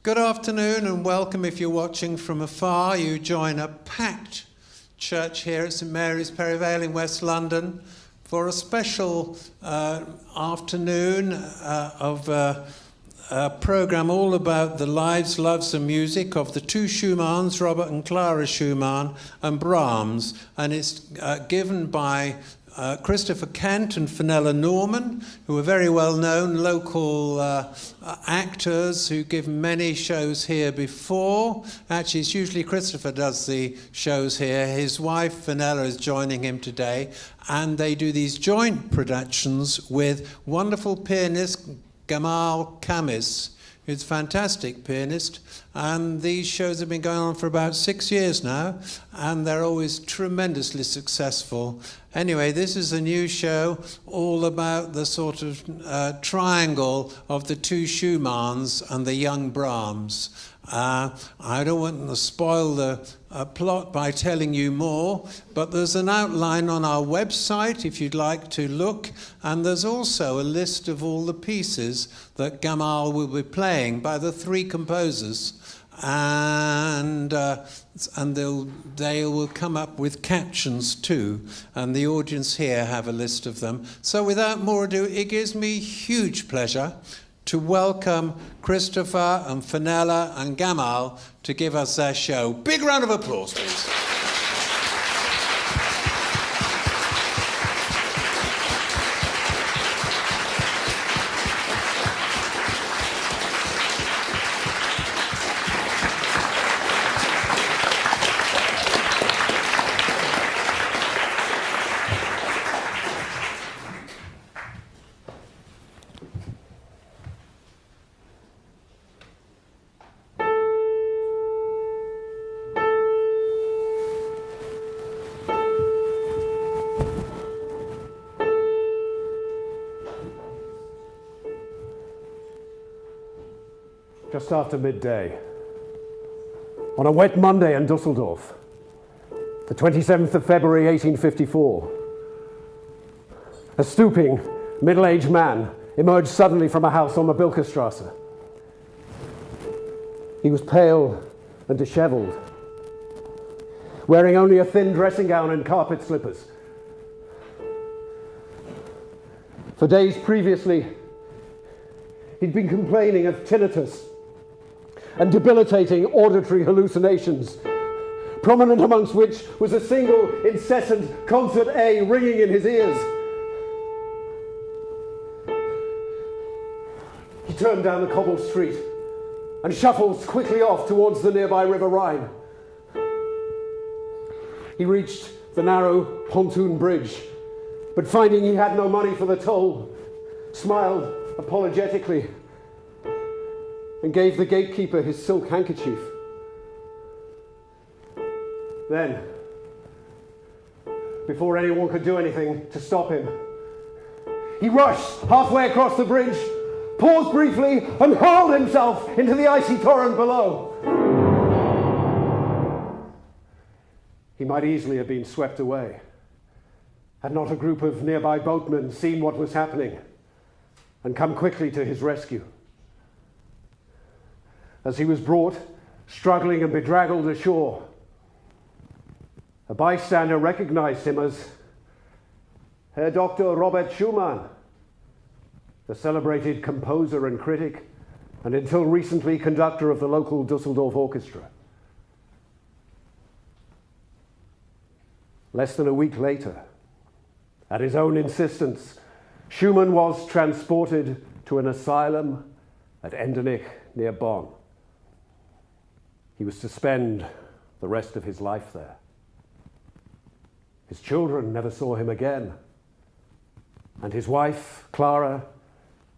Good afternoon and welcome if you're watching from afar. You join a packed church here at St Mary's, Perivale in West London for a special afternoon of a programme all about the lives, loves and music of the two Schumanns, Robert and Clara Schumann and Brahms. And it's given by Christopher Kent and Fenella Norman, who are very well-known local actors who give many shows here before. Actually, it's usually Christopher does the shows here. His wife, Fenella, is joining him today, and they do these joint productions with wonderful pianist Gamal Khamis, who's a fantastic pianist, and these shows have been going on for about 6 years now, and they're always tremendously successful. Anyway, this is a new show all about the sort of triangle of the two Schumanns and the young Brahms. I don't want to spoil the plot by telling you more, but there's an outline on our website if you'd like to look, and there's also a list of all the pieces that Gamal will be playing by the three composers, and they will come up with captions too, and the audience here have a list of them. So without more ado, it gives me huge pleasure to welcome Christopher and Fenella and Gamal to give us their show. Big round of applause, please. Just after midday, on a wet Monday in Dusseldorf, the 27th of February 1854, a stooping, middle-aged man emerged suddenly from a house on the Bilkerstrasse. He was pale and disheveled, wearing only a thin dressing gown and carpet slippers. For days previously, he'd been complaining of tinnitus and debilitating auditory hallucinations, prominent amongst which was a single incessant concert A ringing in his ears. He turned down the cobbled street and shuffled quickly off towards the nearby River Rhine. He reached the narrow pontoon bridge, but finding he had no money for the toll, smiled apologetically and gave the gatekeeper his silk handkerchief. Then, before anyone could do anything to stop him, he rushed halfway across the bridge, paused briefly, and hurled himself into the icy torrent below. He might easily have been swept away, had not a group of nearby boatmen seen what was happening and come quickly to his rescue. As he was brought, struggling and bedraggled ashore, a bystander recognized him as Herr Dr. Robert Schumann, the celebrated composer and critic, and until recently conductor of the local Dusseldorf orchestra. Less than a week later, at his own insistence, Schumann was transported to an asylum at Endenich near Bonn. He was to spend the rest of his life there. His children never saw him again, and his wife, Clara,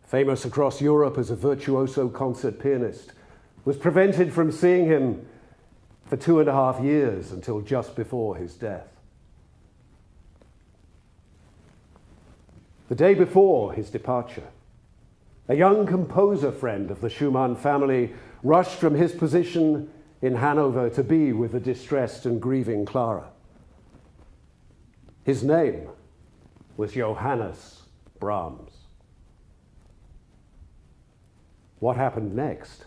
famous across Europe as a virtuoso concert pianist, was prevented from seeing him for 2.5 years until just before his death. The day before his departure, a young composer friend of the Schumann family rushed from his position in Hanover to be with the distressed and grieving Clara. His name was Johannes Brahms. What happened next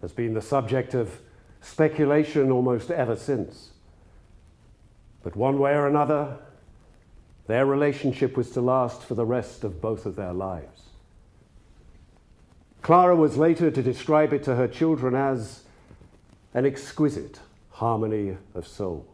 has been the subject of speculation almost ever since. But one way or another, their relationship was to last for the rest of both of their lives. Clara was later to describe it to her children as an exquisite harmony of souls.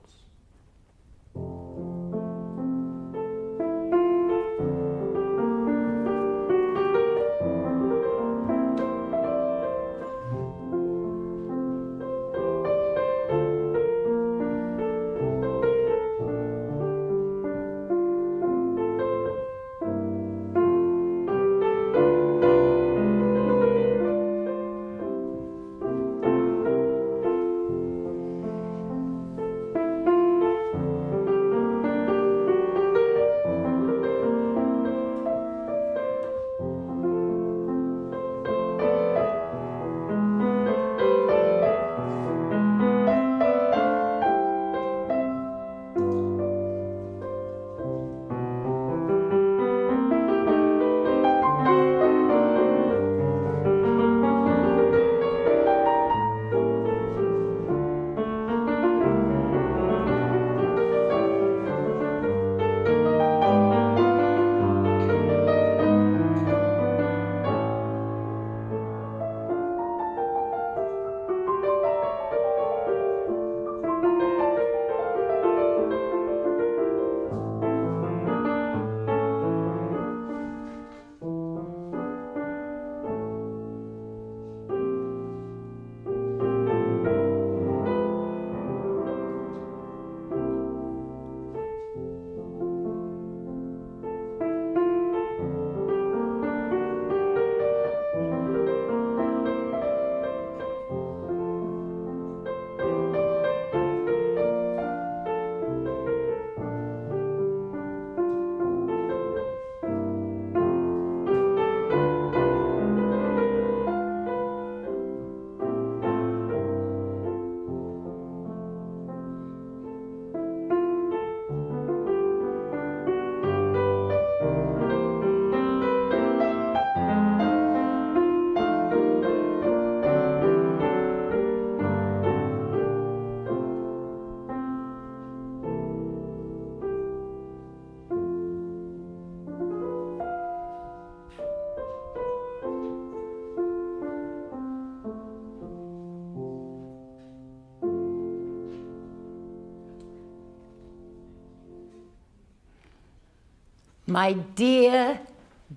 My dear,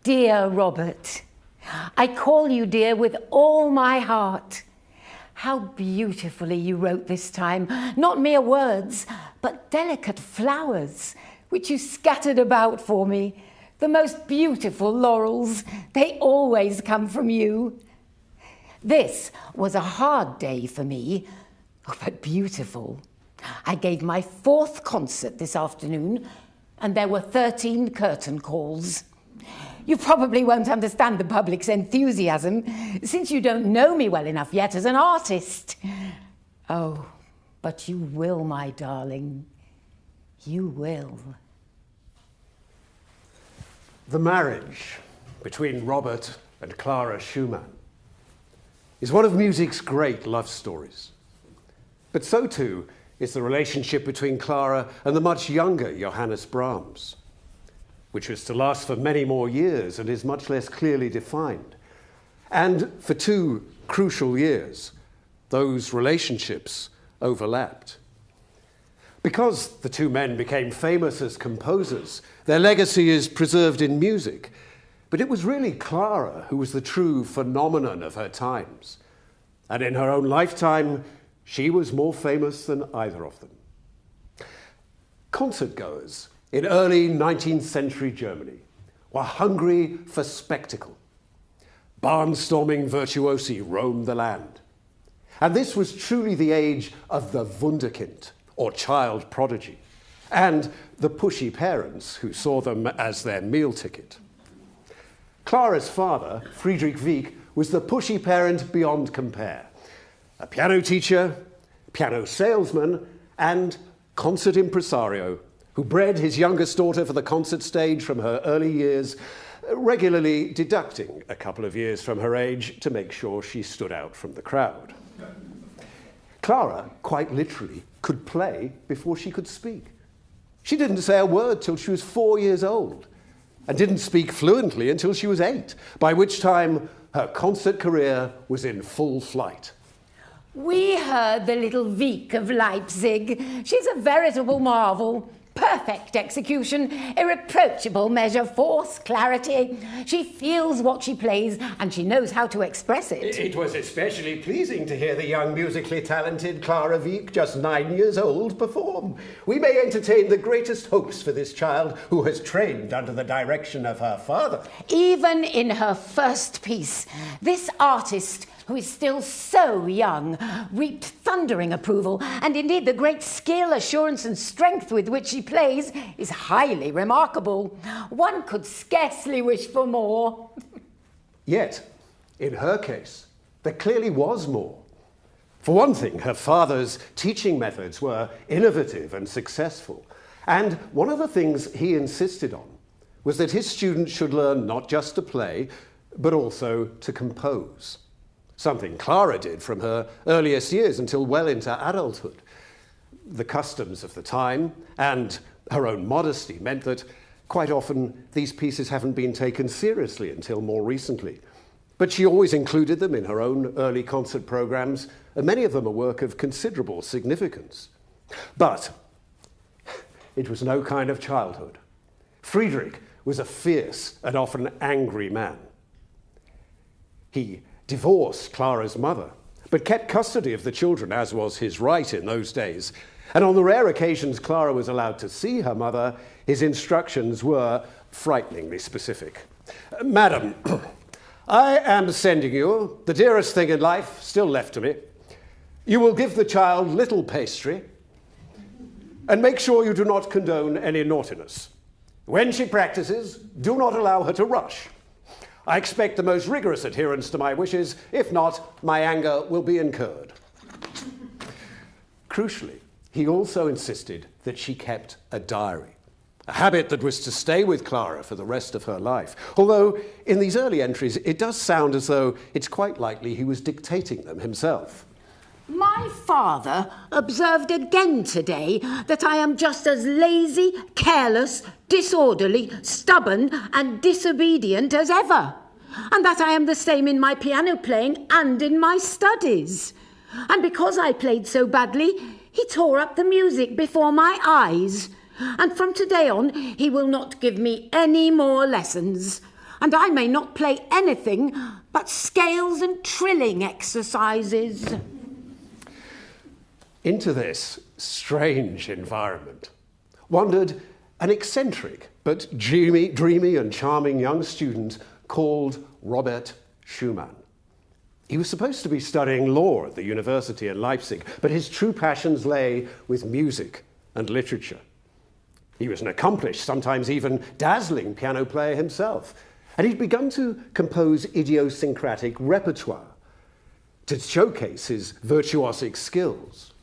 dear Robert, I call you dear with all my heart. How beautifully you wrote this time, not mere words, but delicate flowers, which you scattered about for me. The most beautiful laurels, they always come from you. This was a hard day for me, but beautiful. I gave my 4th concert this afternoon, and there were 13 curtain calls. You probably won't understand the public's enthusiasm, since you don't know me well enough yet as an artist. Oh, but you will, my darling. You will. The marriage between Robert and Clara Schumann is one of music's great love stories. But so too is the relationship between Clara and the much younger Johannes Brahms, which was to last for many more years and is much less clearly defined. And for 2 crucial years, those relationships overlapped. Because the 2 men became famous as composers, their legacy is preserved in music. But it was really Clara who was the true phenomenon of her times. And in her own lifetime, she was more famous than either of them. Concertgoers in early 19th century Germany were hungry for spectacle. Barnstorming virtuosi roamed the land. And this was truly the age of the Wunderkind, or child prodigy, and the pushy parents who saw them as their meal ticket. Clara's father, Friedrich Wieck, was the pushy parent beyond compare. A piano teacher, piano salesman, and concert impresario who bred his youngest daughter for the concert stage from her early years, regularly deducting a couple of years from her age to make sure she stood out from the crowd. Clara, quite literally, could play before she could speak. She didn't say a word till she was 4 years old, and didn't speak fluently until she was 8, by which time her concert career was in full flight. We heard the little Wieck of Leipzig. She's a veritable marvel. Perfect execution, irreproachable measure, force, clarity. She feels what she plays and she knows how to express it. It was especially pleasing to hear the young musically talented Clara Wieck, just 9 years old, perform. We may entertain the greatest hopes for this child who has trained under the direction of her father. Even in her first piece, this artist, who is still so young, reaped thundering approval, and indeed the great skill, assurance and strength with which she plays is highly remarkable. One could scarcely wish for more. Yet, in her case, there clearly was more. For one thing, her father's teaching methods were innovative and successful, and one of the things he insisted on was that his students should learn not just to play, but also to compose. Something Clara did from her earliest years until well into adulthood. The customs of the time and her own modesty meant that quite often these pieces haven't been taken seriously until more recently. But she always included them in her own early concert programs, and many of them a work of considerable significance. But it was no kind of childhood. Friedrich was a fierce and often angry man. He divorced Clara's mother, but kept custody of the children, as was his right in those days. And on the rare occasions Clara was allowed to see her mother, his instructions were frighteningly specific. Madam, I am sending you the dearest thing in life still left to me. You will give the child little pastry, and make sure you do not condone any naughtiness. When she practices, do not allow her to rush. I expect the most rigorous adherence to my wishes. If not, my anger will be incurred. Crucially, he also insisted that she kept a diary, a habit that was to stay with Clara for the rest of her life. Although, in these early entries, it does sound as though it's quite likely he was dictating them himself. My father observed again today that I am just as lazy, careless, disorderly, stubborn and disobedient as ever, and that I am the same in my piano playing and in my studies. And because I played so badly, he tore up the music before my eyes, and from today on he will not give me any more lessons, and I may not play anything but scales and trilling exercises. Into this strange environment wandered an eccentric but dreamy and charming young student called Robert Schumann. He was supposed to be studying law at the university in Leipzig, but his true passions lay with music and literature. He was an accomplished, sometimes even dazzling piano player himself, and he'd begun to compose idiosyncratic repertoire to showcase his virtuosic skills.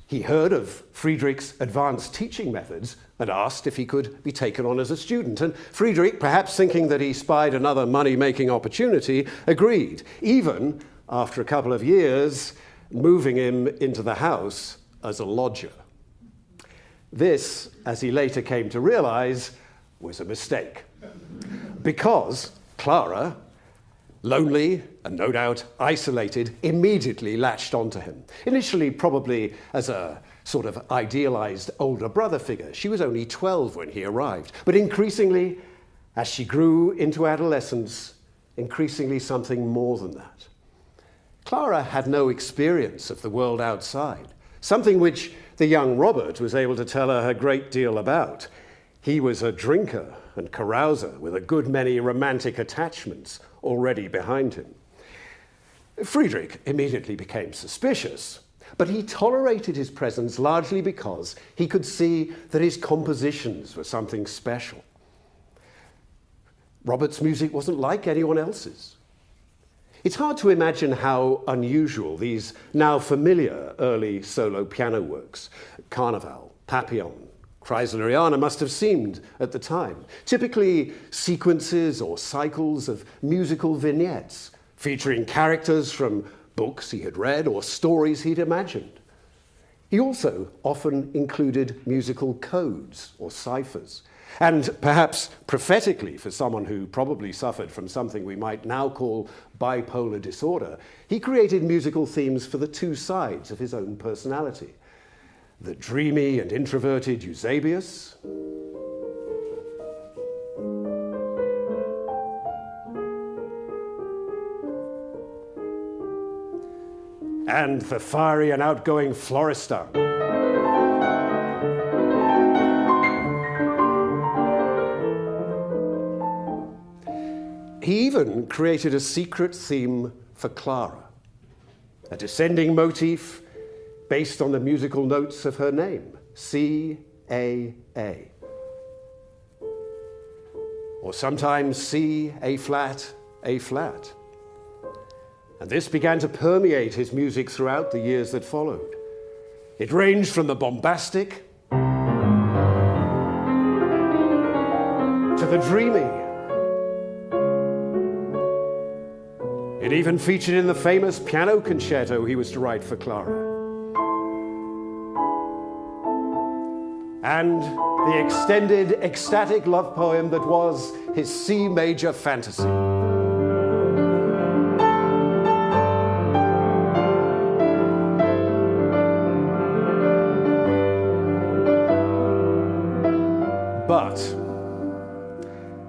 He heard of Friedrich's advanced teaching methods and asked if he could be taken on as a student. And Friedrich, perhaps thinking that he spied another money-making opportunity, agreed, even after a couple of years, moving him into the house as a lodger. This, as he later came to realize, was a mistake, because Clara, lonely and no doubt isolated, immediately latched onto him. Initially, probably as a sort of idealized older brother figure. She was only 12 when he arrived. But increasingly, as she grew into adolescence, increasingly something more than that. Clara had no experience of the world outside, something which the young Robert was able to tell her a great deal about. He was a drinker and carouser with a good many romantic attachments already behind him. Friedrich immediately became suspicious, but he tolerated his presence largely because he could see that his compositions were something special. Robert's music wasn't like anyone else's. It's hard to imagine how unusual these now familiar early solo piano works, Carnaval, Papillon, Kreisleriana must have seemed at the time, typically sequences or cycles of musical vignettes featuring characters from books he had read or stories he'd imagined. He also often included musical codes or ciphers, and perhaps prophetically for someone who probably suffered from something we might now call bipolar disorder, he created musical themes for the two sides of his own personality. The dreamy and introverted Eusebius, and the fiery and outgoing Florestan. He even created a secret theme for Clara, a descending motif based on the musical notes of her name, C-A-A. Or sometimes C, A flat, A flat. And this began to permeate his music throughout the years that followed. It ranged from the bombastic to the dreamy. It even featured in the famous piano concerto he was to write for Clara. And the extended, ecstatic love poem that was his C major fantasy. But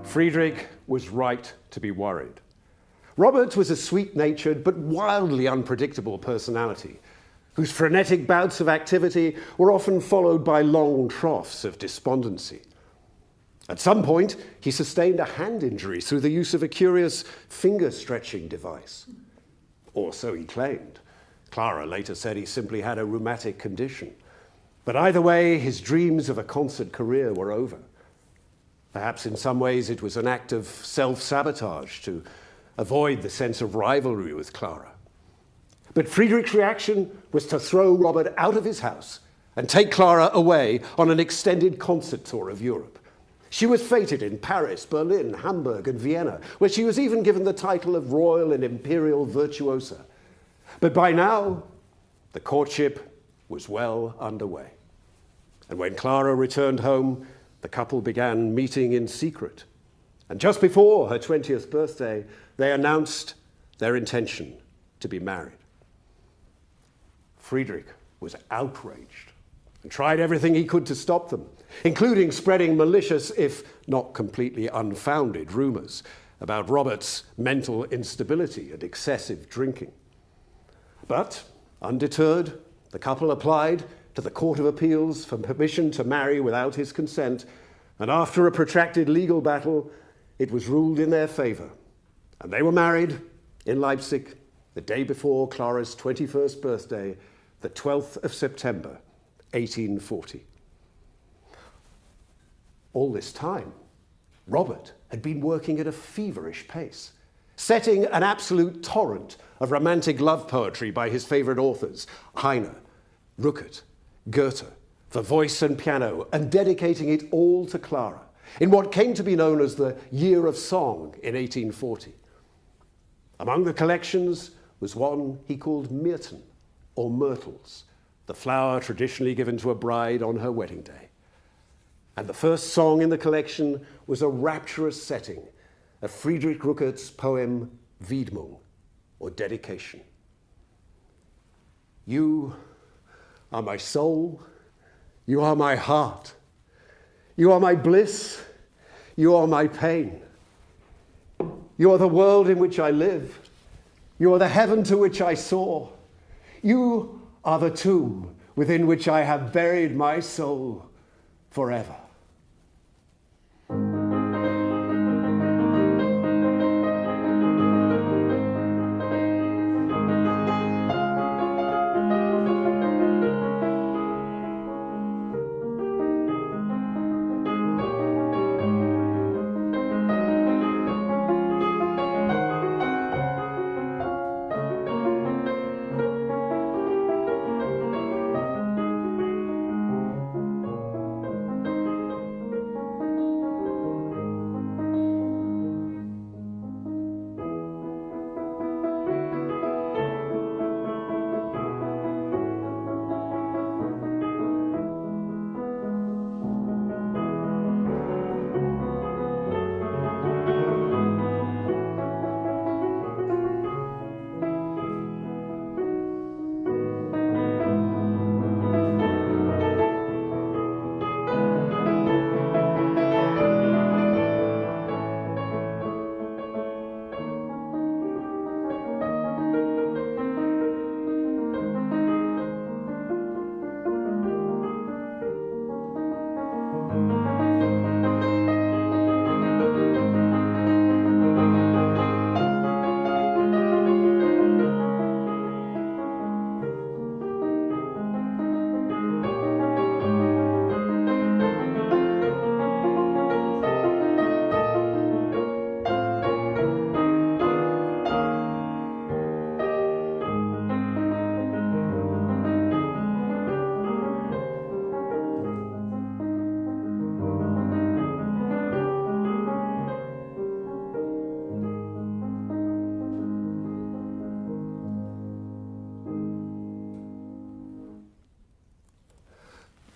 Friedrich was right to be worried. Robert was a sweet-natured but wildly unpredictable personality, whose frenetic bouts of activity were often followed by long troughs of despondency. At some point, he sustained a hand injury through the use of a curious finger-stretching device. Or so he claimed. Clara later said he simply had a rheumatic condition. But either way, his dreams of a concert career were over. Perhaps in some ways it was an act of self-sabotage to avoid the sense of rivalry with Clara. But Friedrich's reaction was to throw Robert out of his house and take Clara away on an extended concert tour of Europe. She was feted in Paris, Berlin, Hamburg, and Vienna, where she was even given the title of Royal and Imperial Virtuosa. But by now, the courtship was well underway. And when Clara returned home, the couple began meeting in secret. And just before her 20th birthday, they announced their intention to be married. Friedrich was outraged and tried everything he could to stop them, including spreading malicious, if not completely unfounded, rumors about Robert's mental instability and excessive drinking. But, undeterred, the couple applied to the Court of Appeals for permission to marry without his consent, and after a protracted legal battle, it was ruled in their favor. And they were married in Leipzig the day before Clara's 21st birthday, the 12th of September, 1840. All this time, Robert had been working at a feverish pace, setting an absolute torrent of romantic love poetry by his favorite authors, Heine, Ruckert, Goethe, for voice and piano, and dedicating it all to Clara, in what came to be known as the Year of Song in 1840. Among the collections was one he called Myrten, or myrtles, the flower traditionally given to a bride on her wedding day. And the first song in the collection was a rapturous setting of Friedrich Ruckert's poem Widmung, or dedication. You are my soul, you are my heart, you are my bliss, you are my pain. You are the world in which I live. You are the heaven to which I soar. You are the tomb within which I have buried my soul forever.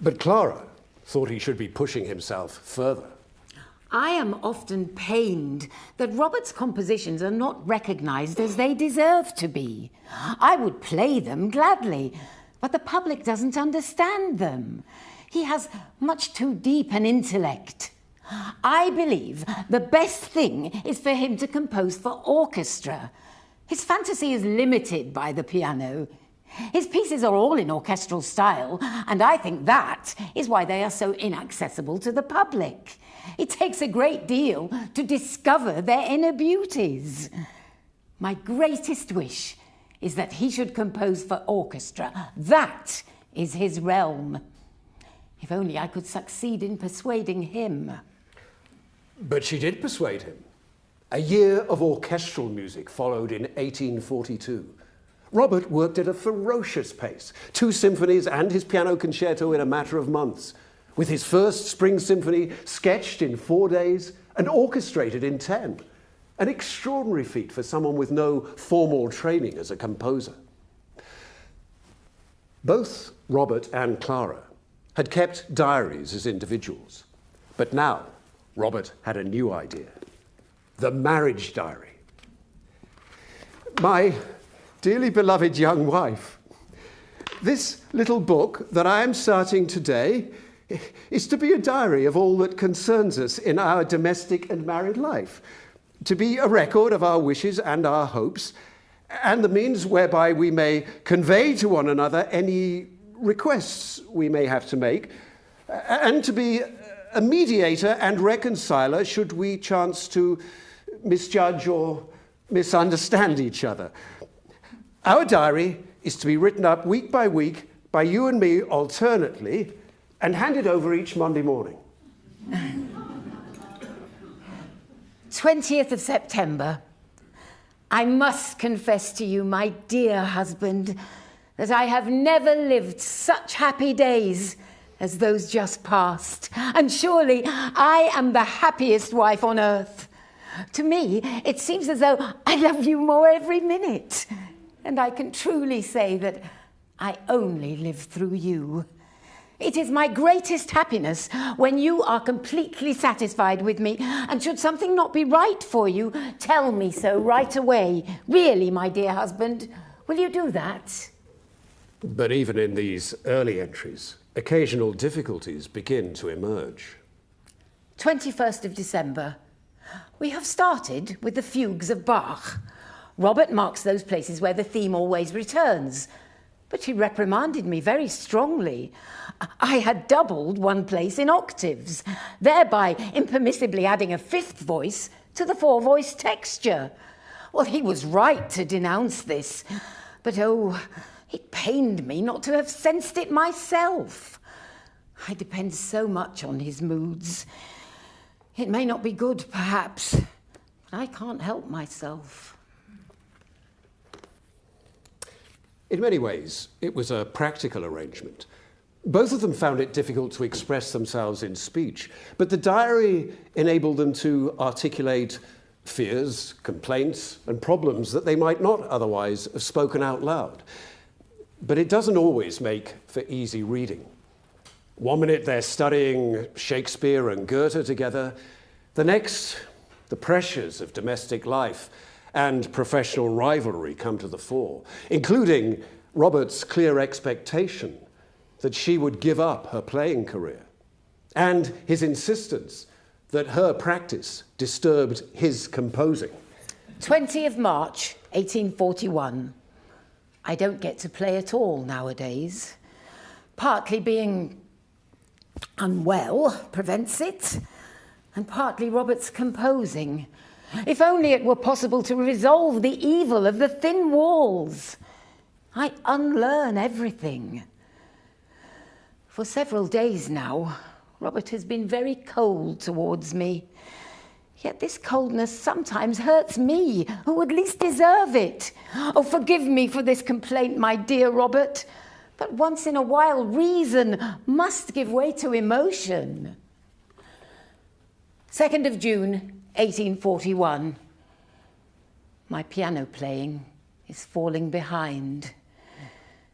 But Clara thought he should be pushing himself further. I am often pained that Robert's compositions are not recognised as they deserve to be. I would play them gladly, but the public doesn't understand them. He has much too deep an intellect. I believe the best thing is for him to compose for orchestra. His fantasy is limited by the piano. His pieces are all in orchestral style, and I think that is why they are so inaccessible to the public. It takes a great deal to discover their inner beauties. My greatest wish is that he should compose for orchestra. That is his realm. If only I could succeed in persuading him. But she did persuade him. A year of orchestral music followed in 1842. Robert worked at a ferocious pace, 2 symphonies and his piano concerto in a matter of months, with his first spring symphony sketched in 4 days and orchestrated in 10. An extraordinary feat for someone with no formal training as a composer. Both Robert and Clara had kept diaries as individuals, but now Robert had a new idea: the marriage diary. My dearly beloved young wife, this little book that I am starting today is to be a diary of all that concerns us in our domestic and married life, to be a record of our wishes and our hopes, and the means whereby we may convey to one another any requests we may have to make, and to be a mediator and reconciler should we chance to misjudge or misunderstand each other. Our diary is to be written up week by week by you and me alternately and handed over each Monday morning. 20th of September. I must confess to you, my dear husband, that I have never lived such happy days as those just past. And surely I am the happiest wife on earth. To me, it seems as though I love you more every minute. And I can truly say that I only live through you. It is my greatest happiness when you are completely satisfied with me, and should something not be right for you, tell me so right away. Really, my dear husband, will you do that? But even in these early entries, occasional difficulties begin to emerge. 21st of December. We have started with the fugues of Bach. Robert marks those places where the theme always returns, but he reprimanded me very strongly. I had doubled one place in octaves, thereby impermissibly adding a 5th voice to the 4-voice texture. Well, he was right to denounce this, but oh, it pained me not to have sensed it myself. I depend so much on his moods. It may not be good, perhaps, but I can't help myself. In many ways, it was a practical arrangement. Both of them found it difficult to express themselves in speech, but the diary enabled them to articulate fears, complaints, and problems that they might not otherwise have spoken out loud. But it doesn't always make for easy reading. 1 minute they're studying Shakespeare and Goethe together, the next, the pressures of domestic life and professional rivalry come to the fore, including Robert's clear expectation that she would give up her playing career, and his insistence that her practice disturbed his composing. 20th March, 1841. I don't get to play at all nowadays. Partly being unwell prevents it, and partly Robert's composing. If only it were possible to resolve the evil of the thin walls. I unlearn everything. For several days now, Robert has been very cold towards me. Yet this coldness sometimes hurts me, who would least deserve it. Oh, forgive me for this complaint, my dear Robert, but once in a while reason must give way to emotion. 2nd of June, 1841. My piano playing is falling behind.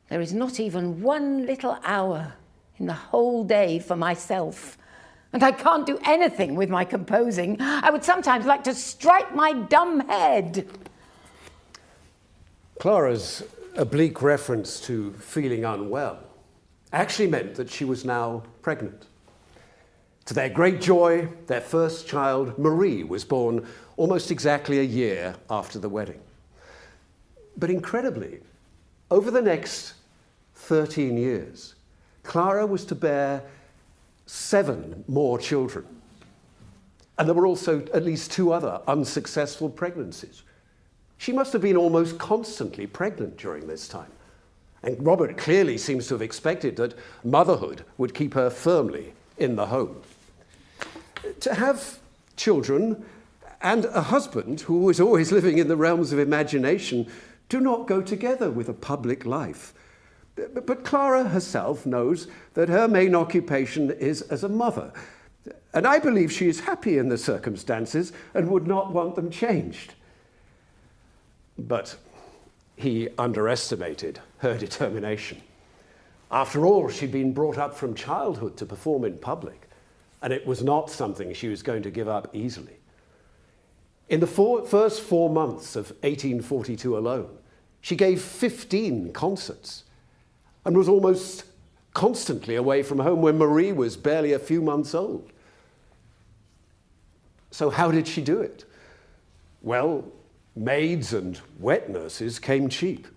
There is not even one little hour in the whole day for myself. And I can't do anything with my composing. I would sometimes like to strike my dumb head. Clara's oblique reference to feeling unwell actually meant that she was now pregnant. To their great joy, their first child, Marie, was born almost exactly a year after the wedding. But incredibly, over the next 13 years, Clara was to bear 7 more children. And there were also at least 2 other unsuccessful pregnancies. She must have been almost constantly pregnant during this time. And Robert clearly seems to have expected that motherhood would keep her firmly in the home. To have children and a husband who was always living in the realms of imagination do not go together with a public life. But Clara herself knows that her main occupation is as a mother. And I believe she is happy in the circumstances and would not want them changed. But he underestimated her determination. After all, she'd been brought up from childhood to perform in public, and it was not something she was going to give up easily. In the first 4 months of 1842 alone, she gave 15 concerts and was almost constantly away from home when Marie was barely a few months old. So how did she do it? Well, maids and wet nurses came cheap.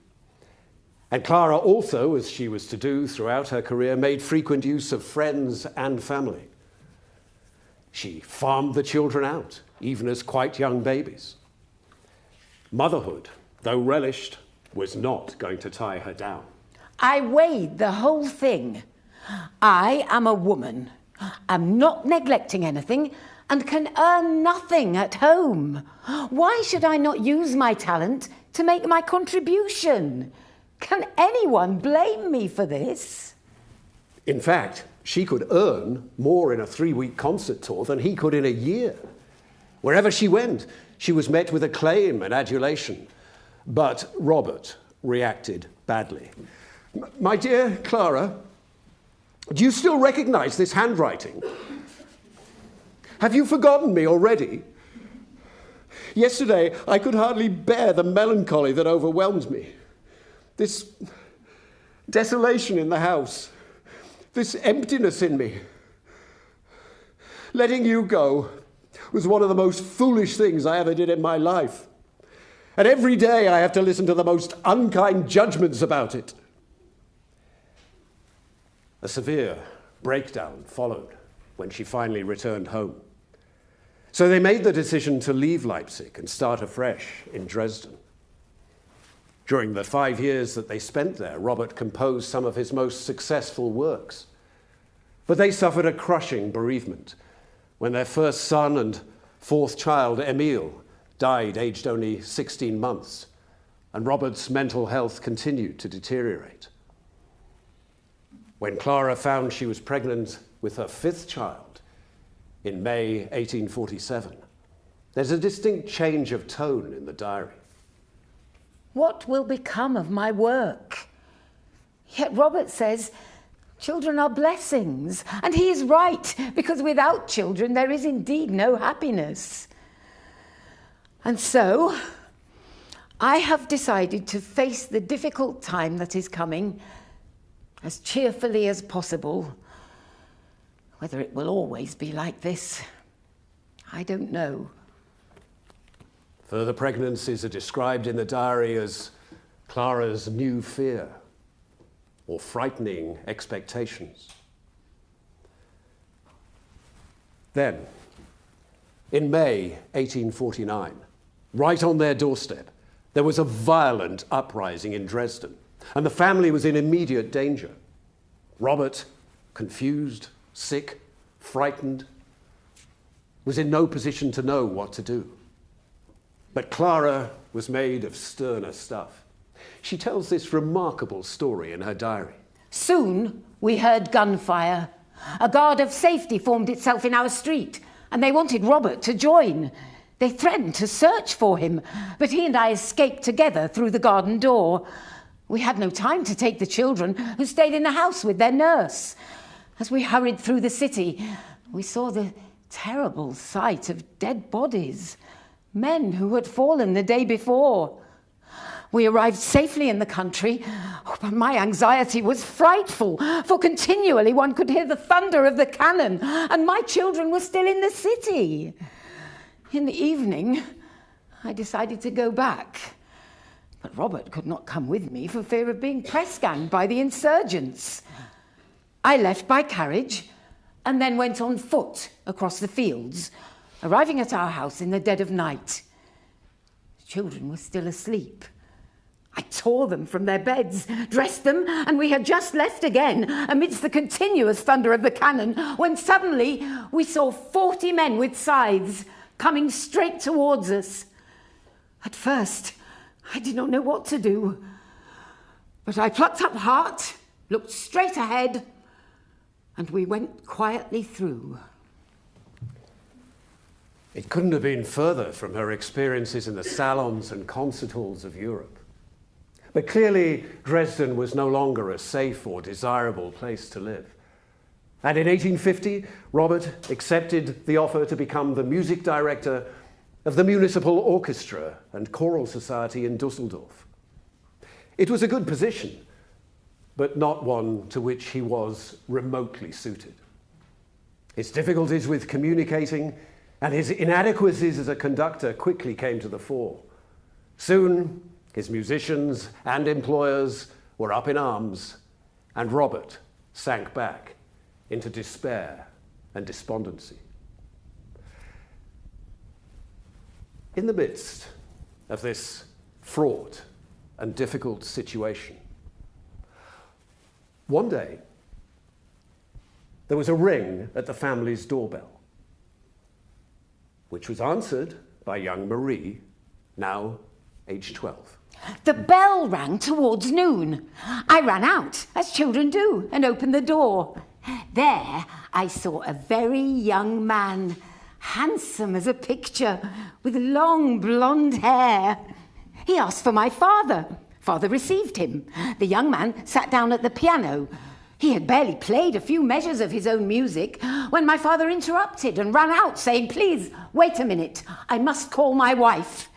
And Clara also, as she was to do throughout her career, made frequent use of friends and family. She farmed the children out, even as quite young babies. Motherhood, though relished, was not going to tie her down. I weighed the whole thing. I am a woman. I'm not neglecting anything and can earn nothing at home. Why should I not use my talent to make my contribution? Can anyone blame me for this? In fact, she could earn more in a 3-week concert tour than he could in a year. Wherever she went, she was met with acclaim and adulation. But Robert reacted badly. My dear Clara, do you still recognize this handwriting? Have you forgotten me already? Yesterday, I could hardly bear the melancholy that overwhelmed me. This desolation in the house, this emptiness in me. Letting you go was one of the most foolish things I ever did in my life. And every day I have to listen to the most unkind judgments about it. A severe breakdown followed when she finally returned home. So they made the decision to leave Leipzig and start afresh in Dresden. During the 5 years that they spent there, Robert composed some of his most successful works. But they suffered a crushing bereavement when their first son and 4th child, Emil, died aged only 16 months, and Robert's mental health continued to deteriorate. When Clara found she was pregnant with her 5th child in May 1847, there's a distinct change of tone in the diary. What will become of my work? Yet Robert says children are blessings, and he is right, because without children there is indeed no happiness. And so I have decided to face the difficult time that is coming as cheerfully as possible. Whether it will always be like this, I don't know. Further pregnancies are described in the diary as Clara's new fear or frightening expectations. Then, in May 1849, right on their doorstep, there was a violent uprising in Dresden, and the family was in immediate danger. Robert, confused, sick, frightened, was in no position to know what to do. But Clara was made of sterner stuff. She tells this remarkable story in her diary. Soon we heard gunfire. A guard of safety formed itself in our street, and they wanted Robert to join. They threatened to search for him, but he and I escaped together through the garden door. We had no time to take the children, who stayed in the house with their nurse. As we hurried through the city, we saw the terrible sight of dead bodies, men who had fallen the day before. We arrived safely in the country, but my anxiety was frightful, for continually one could hear the thunder of the cannon, and my children were still in the city. In the evening, I decided to go back, but Robert could not come with me for fear of being press-ganged by the insurgents. I left by carriage and then went on foot across the fields, arriving at our house in the dead of night. The children were still asleep. I tore them from their beds, dressed them, and we had just left again amidst the continuous thunder of the cannon when suddenly we saw 40 men with scythes coming straight towards us. At first, I did not know what to do, but I plucked up heart, looked straight ahead, and we went quietly through. It couldn't have been further from her experiences in the salons and concert halls of Europe. But clearly, Dresden was no longer a safe or desirable place to live. And in 1850, Robert accepted the offer to become the music director of the Municipal Orchestra and Choral Society in Dusseldorf. It was a good position, but not one to which he was remotely suited. His difficulties with communicating and his inadequacies as a conductor quickly came to the fore. Soon, his musicians and employers were up in arms, and Robert sank back into despair and despondency. In the midst of this fraught and difficult situation, one day there was a ring at the family's doorbell, which was answered by young Marie, now aged 12. The bell rang towards noon. I ran out, as children do, and opened the door. There I saw a very young man, handsome as a picture, with long blonde hair. He asked for my father. Father received him. The young man sat down at the piano. He had barely played a few measures of his own music when my father interrupted and ran out, saying, "Please, wait a minute. I must call my wife."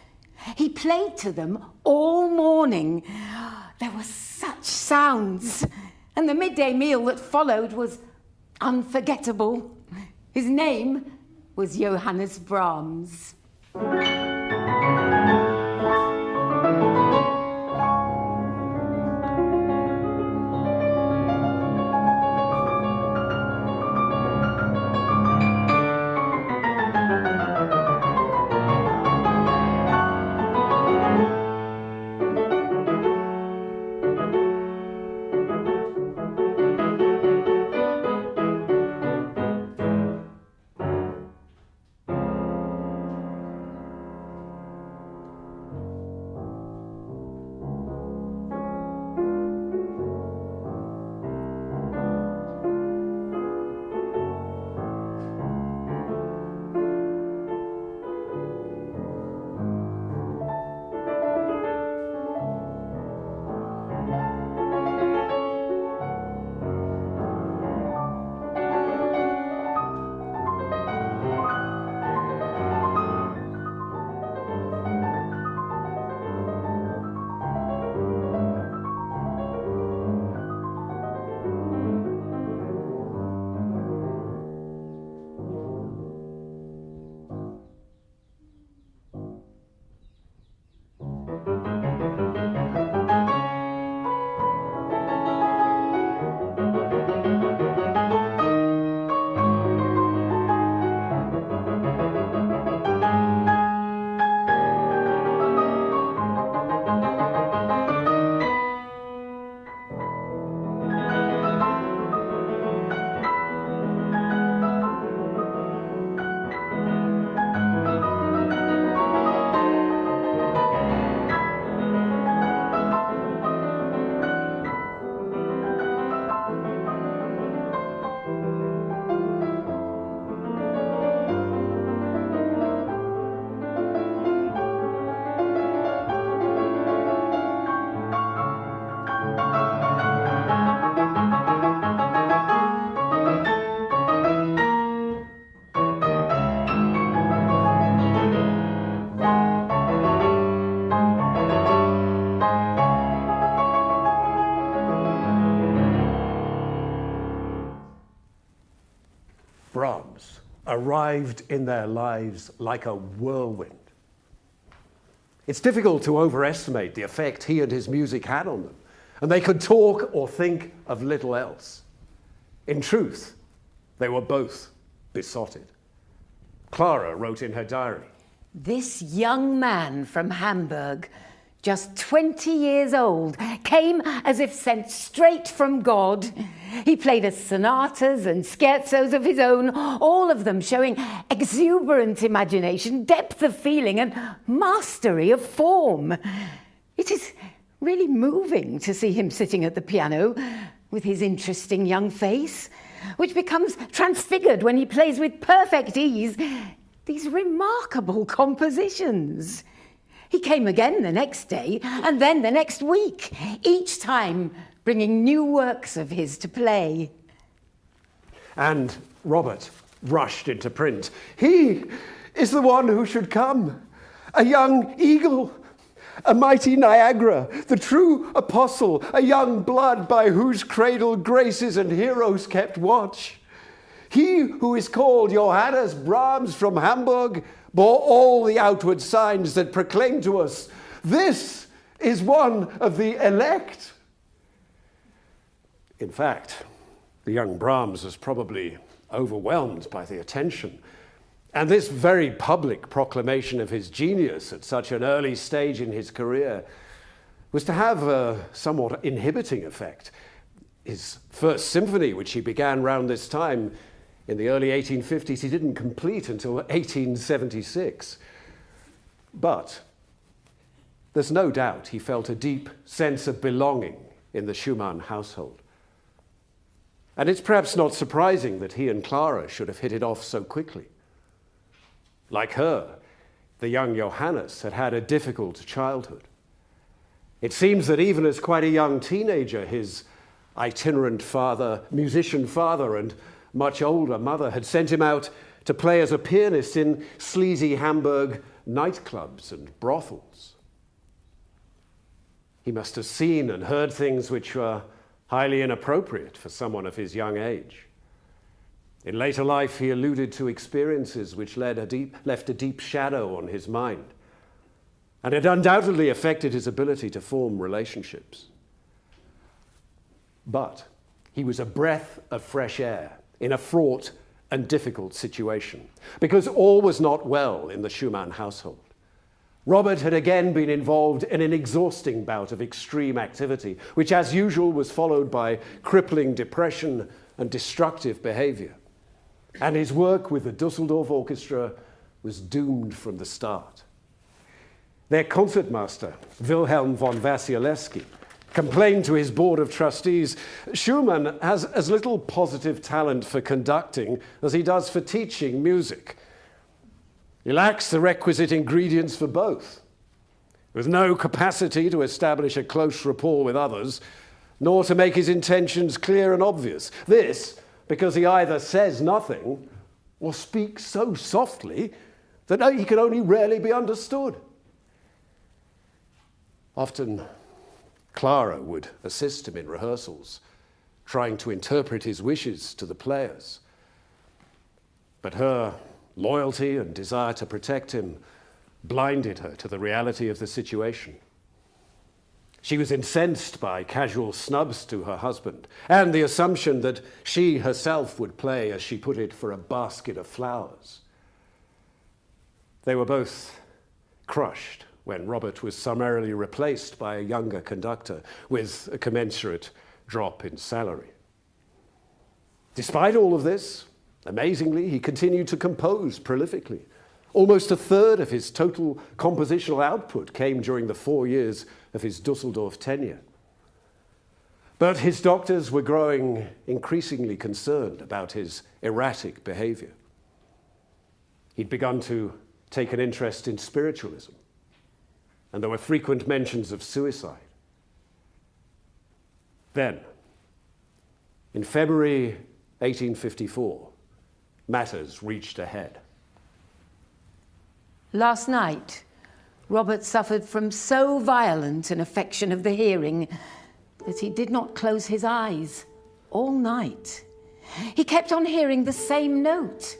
He played to them all morning. There were such sounds, and the midday meal that followed was unforgettable. His name was Johannes Brahms. arrived in their lives like a whirlwind. It's difficult to overestimate the effect he and his music had on them, and they could talk or think of little else. In truth, they were both besotted. Clara wrote in her diary, "This young man from Hamburg, just 20 years old, came as if sent straight from God. He played us sonatas and scherzos of his own, all of them showing exuberant imagination, depth of feeling, and mastery of form. It is really moving to see him sitting at the piano with his interesting young face, which becomes transfigured when he plays with perfect ease these remarkable compositions. He came again the next day and then the next week, each time bringing new works of his to play." And Robert rushed into print. "He is the one who should come, a young eagle, a mighty Niagara, the true apostle, a young blood by whose cradle graces and heroes kept watch. He who is called Johannes Brahms from Hamburg bore all the outward signs that proclaim to us, this is one of the elect." In fact, the young Brahms was probably overwhelmed by the attention. And this very public proclamation of his genius at such an early stage in his career was to have a somewhat inhibiting effect. His first symphony, which he began round this time in the early 1850s, he didn't complete until 1876. But there's no doubt he felt a deep sense of belonging in the Schumann household. And it's perhaps not surprising that he and Clara should have hit it off so quickly. Like her, the young Johannes had had a difficult childhood. It seems that even as quite a young teenager, his itinerant father, musician father, and much older mother had sent him out to play as a pianist in sleazy Hamburg nightclubs and brothels. He must have seen and heard things which were highly inappropriate for someone of his young age. In later life, he alluded to experiences which left a deep shadow on his mind, and it undoubtedly affected his ability to form relationships. But he was a breath of fresh air in a fraught and difficult situation, because all was not well in the Schumann household. Robert had again been involved in an exhausting bout of extreme activity, which as usual was followed by crippling depression and destructive behavior. And his work with the Dusseldorf Orchestra was doomed from the start. Their concertmaster, Wilhelm von Wasilewski, complained to his board of trustees, "Schumann has as little positive talent for conducting as he does for teaching music. He lacks the requisite ingredients for both, with no capacity to establish a close rapport with others, nor to make his intentions clear and obvious. This because he either says nothing or speaks so softly that he can only rarely be understood." Often, Clara would assist him in rehearsals, trying to interpret his wishes to the players. But her loyalty and desire to protect him blinded her to the reality of the situation. She was incensed by casual snubs to her husband and the assumption that she herself would play, as she put it, for a basket of flowers. They were both crushed when Robert was summarily replaced by a younger conductor with a commensurate drop in salary. Despite all of this, amazingly, he continued to compose prolifically. Almost a third of his total compositional output came during the 4 years of his Dusseldorf tenure. But his doctors were growing increasingly concerned about his erratic behavior. He'd begun to take an interest in spiritualism, and there were frequent mentions of suicide. Then, in February 1854, matters reached a head. Last night, Robert suffered from so violent an affection of the hearing that he did not close his eyes all night. He kept on hearing the same note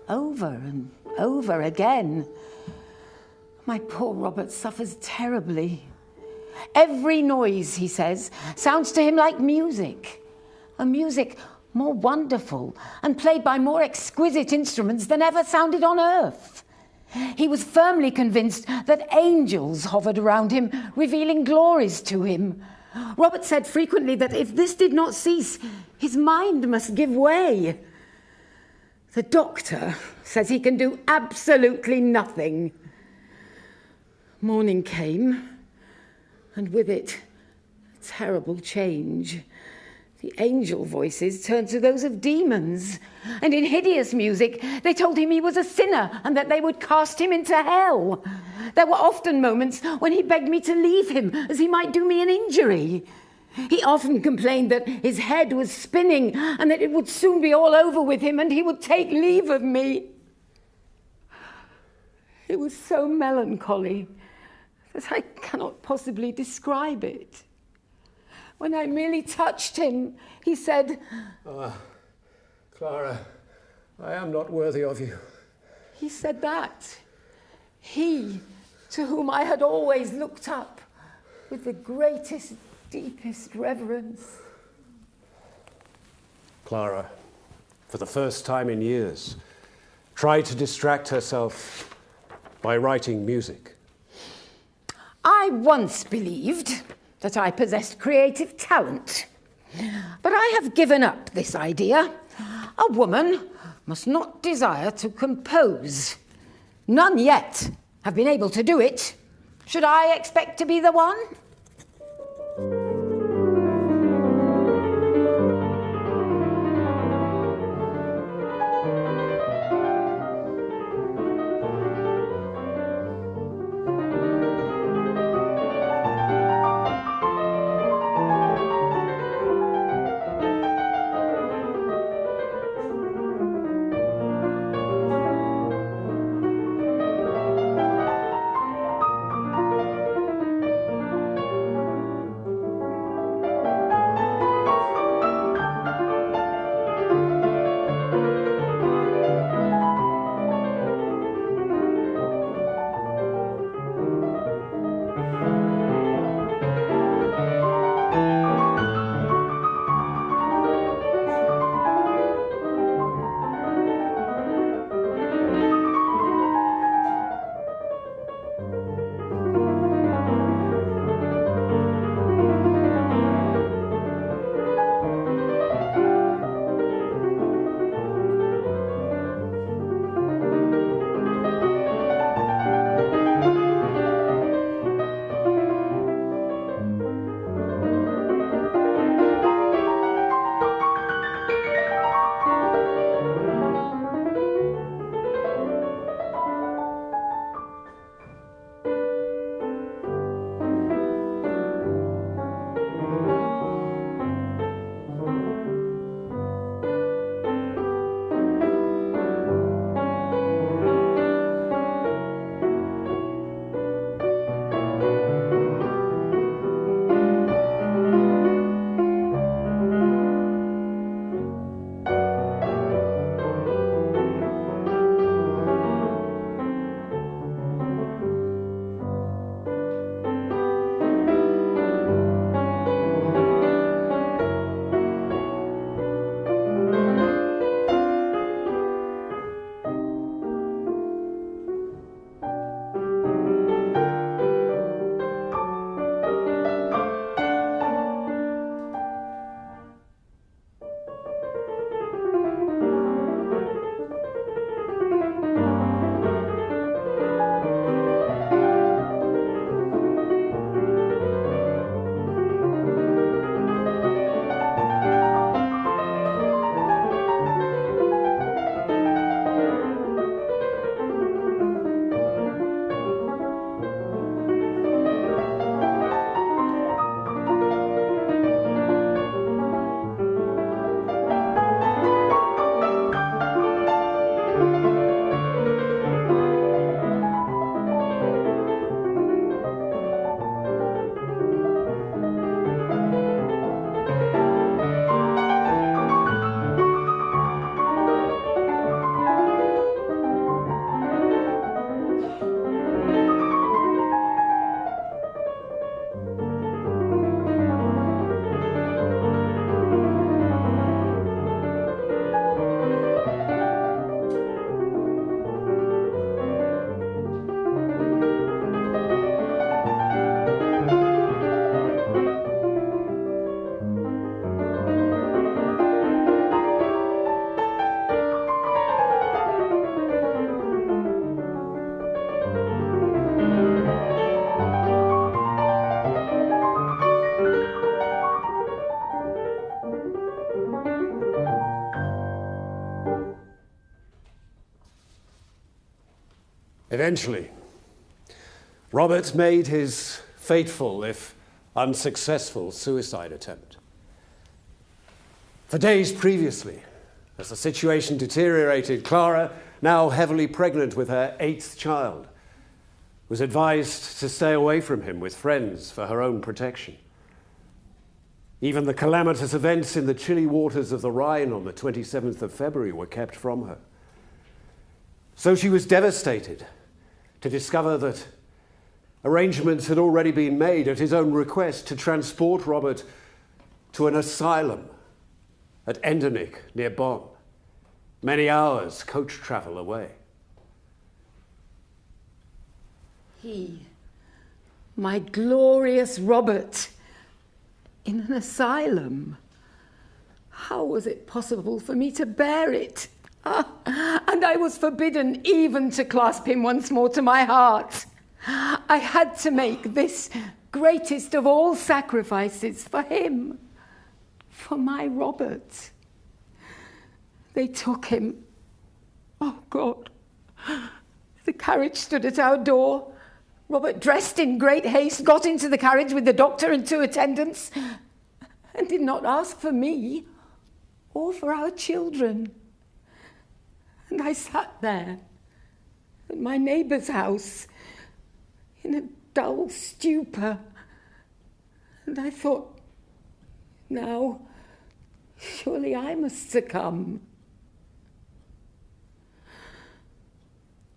over and over again. My poor Robert suffers terribly. Every noise, he says, sounds to him like music, a music more wonderful and played by more exquisite instruments than ever sounded on earth. He was firmly convinced that angels hovered around him, revealing glories to him. Robert said frequently that if this did not cease, his mind must give way. The doctor says he can do absolutely nothing. Morning came, and with it, a terrible change. The angel voices turned to those of demons, and in hideous music, they told him he was a sinner and that they would cast him into hell. There were often moments when he begged me to leave him, as he might do me an injury. He often complained that his head was spinning and that it would soon be all over with him and he would take leave of me. It was so melancholy that I cannot possibly describe it. When I merely touched him, he said, Clara, I am not worthy of you. He said that. He, to whom I had always looked up with the greatest, deepest reverence. Clara, for the first time in years, tried to distract herself by writing music. I once believed that I possessed creative talent, but I have given up this idea. A woman must not desire to compose. None yet have been able to do it. Should I expect to be the one? Eventually, Robert made his fateful, if unsuccessful, suicide attempt. For days previously, as the situation deteriorated, Clara, now heavily pregnant with her 8th child, was advised to stay away from him with friends for her own protection. Even the calamitous events in the chilly waters of the Rhine on the 27th of February were kept from her. So she was devastated to discover that arrangements had already been made at his own request to transport Robert to an asylum at Endenich near Bonn, many hours coach travel away. He, my glorious Robert, in an asylum. How was it possible for me to bear it? And I was forbidden even to clasp him once more to my heart. I had to make this greatest of all sacrifices for him, for my Robert. They took him. Oh, God. The carriage stood at our door. Robert, dressed in great haste, got into the carriage with the doctor and 2 attendants and did not ask for me or for our children. And I sat there at my neighbour's house in a dull stupor. And I thought, now, surely I must succumb.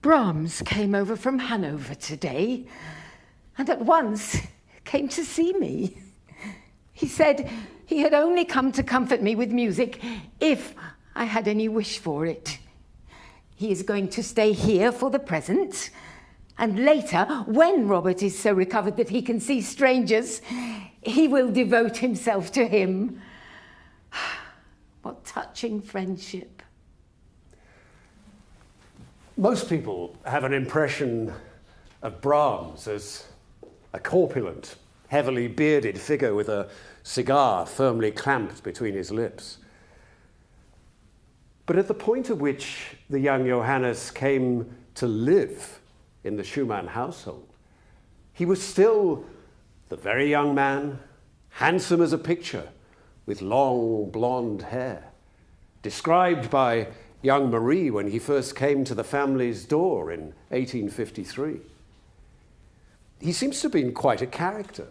Brahms came over from Hanover today and at once came to see me. He said he had only come to comfort me with music if I had any wish for it. He is going to stay here for the present, and later, when Robert is so recovered that he can see strangers, he will devote himself to him. What touching friendship. Most people have an impression of Brahms as a corpulent, heavily bearded figure with a cigar firmly clamped between his lips. But at the point at which the young Johannes came to live in the Schumann household, he was still the very young man, handsome as a picture, with long blonde hair, described by young Marie when he first came to the family's door in 1853. He seems to have been quite a character.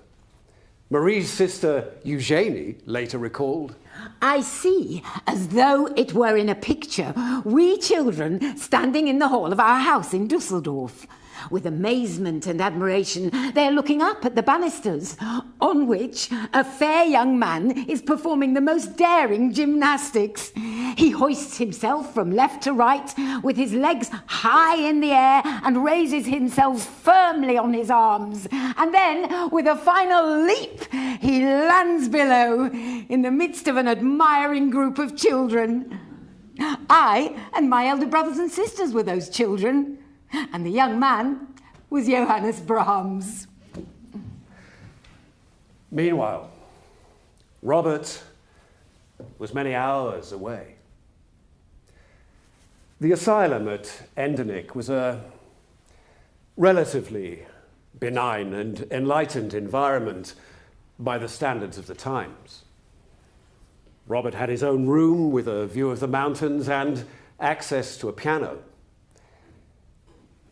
Marie's sister Eugenie later recalled, I see, as though it were in a picture, we children standing in the hall of our house in Dusseldorf. With amazement and admiration, they are looking up at the banisters, on which a fair young man is performing the most daring gymnastics. He hoists himself from left to right, with his legs high in the air, and raises himself firmly on his arms. And then, with a final leap, he lands below, in the midst of an admiring group of children. I and my elder brothers and sisters were those children. And the young man was Johannes Brahms. Meanwhile, Robert was many hours away. The asylum at Endenich was a relatively benign and enlightened environment by the standards of the times. Robert had his own room with a view of the mountains and access to a piano.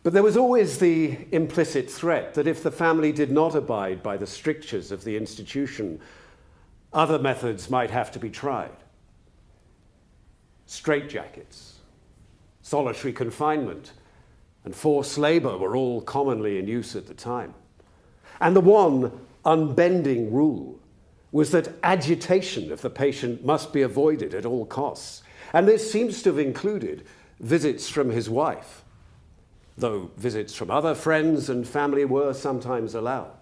But there was always the implicit threat that if the family did not abide by the strictures of the institution, other methods might have to be tried. Straitjackets, solitary confinement, and forced labor were all commonly in use at the time. And the one unbending rule was that agitation of the patient must be avoided at all costs. And this seems to have included visits from his wife, though visits from other friends and family were sometimes allowed.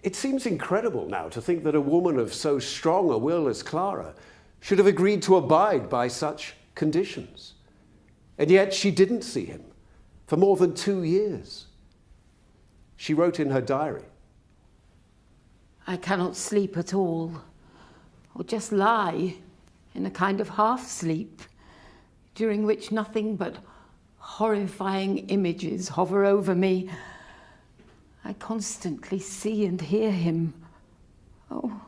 It seems incredible now to think that a woman of so strong a will as Clara should have agreed to abide by such conditions. And yet she didn't see him for more than 2 years. She wrote in her diary, I cannot sleep at all, or just lie in a kind of half-sleep, during which nothing but Horrifying images hover over me. I constantly see and hear him. Oh,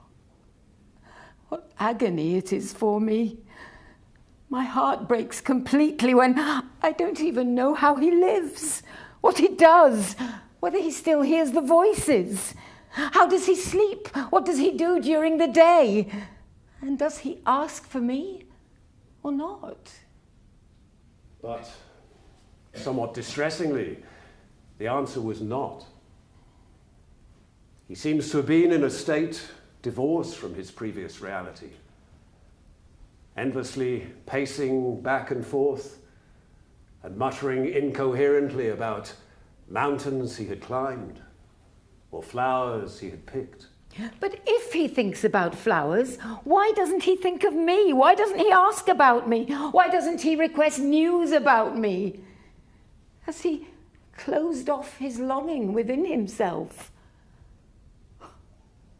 what agony it is for me. My heart breaks completely when I don't even know how he lives, what he does, whether he still hears the voices. How does he sleep? What does he do during the day? And does he ask for me or not? But, somewhat distressingly, the answer was not. He seems to have been in a state divorced from his previous reality, endlessly pacing back and forth and muttering incoherently about mountains he had climbed or flowers he had picked. But if he thinks about flowers, why doesn't he think of me? Why doesn't he ask about me? Why doesn't he request news about me? Has he closed off his longing within himself?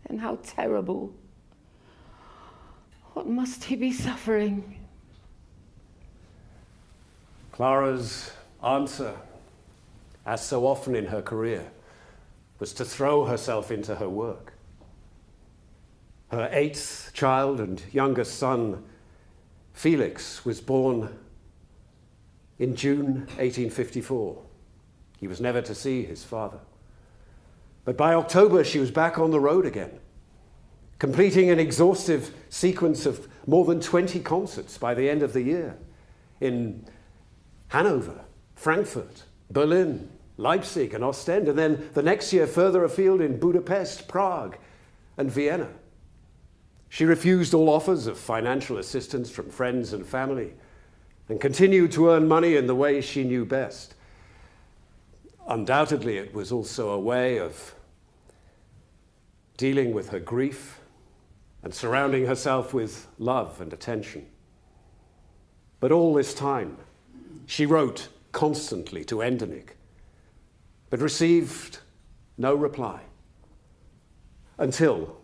And how terrible. What must he be suffering? Clara's answer, as so often in her career, was to throw herself into her work. Her 8th child and youngest son, Felix, was born in June 1854. He was never to see his father. But by October, she was back on the road again, completing an exhaustive sequence of more than 20 concerts by the end of the year in Hanover, Frankfurt, Berlin, Leipzig, and Ostend, and then the next year further afield in Budapest, Prague, and Vienna. She refused all offers of financial assistance from friends and family and continued to earn money in the way she knew best. Undoubtedly, it was also a way of dealing with her grief and surrounding herself with love and attention. But all this time, she wrote constantly to Endenich, but received no reply until,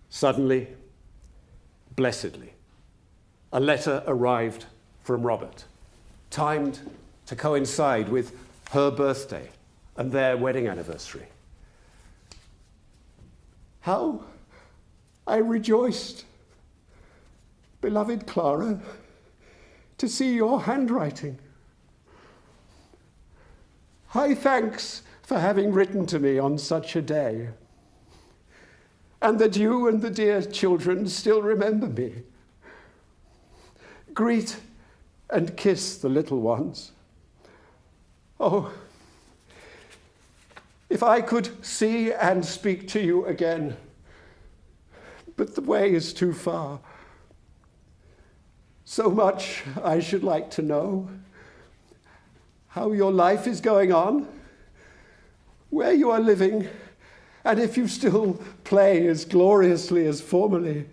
suddenly, blessedly, a letter arrived from Robert, timed to coincide with her birthday and their wedding anniversary. How I rejoiced, beloved Clara, to see your handwriting. High thanks for having written to me on such a day, and that you and the dear children still remember me. Greet and kiss the little ones. Oh, if I could see and speak to you again, but the way is too far. So much I should like to know. How your life is going on, where you are living, and if you still play as gloriously as formerly.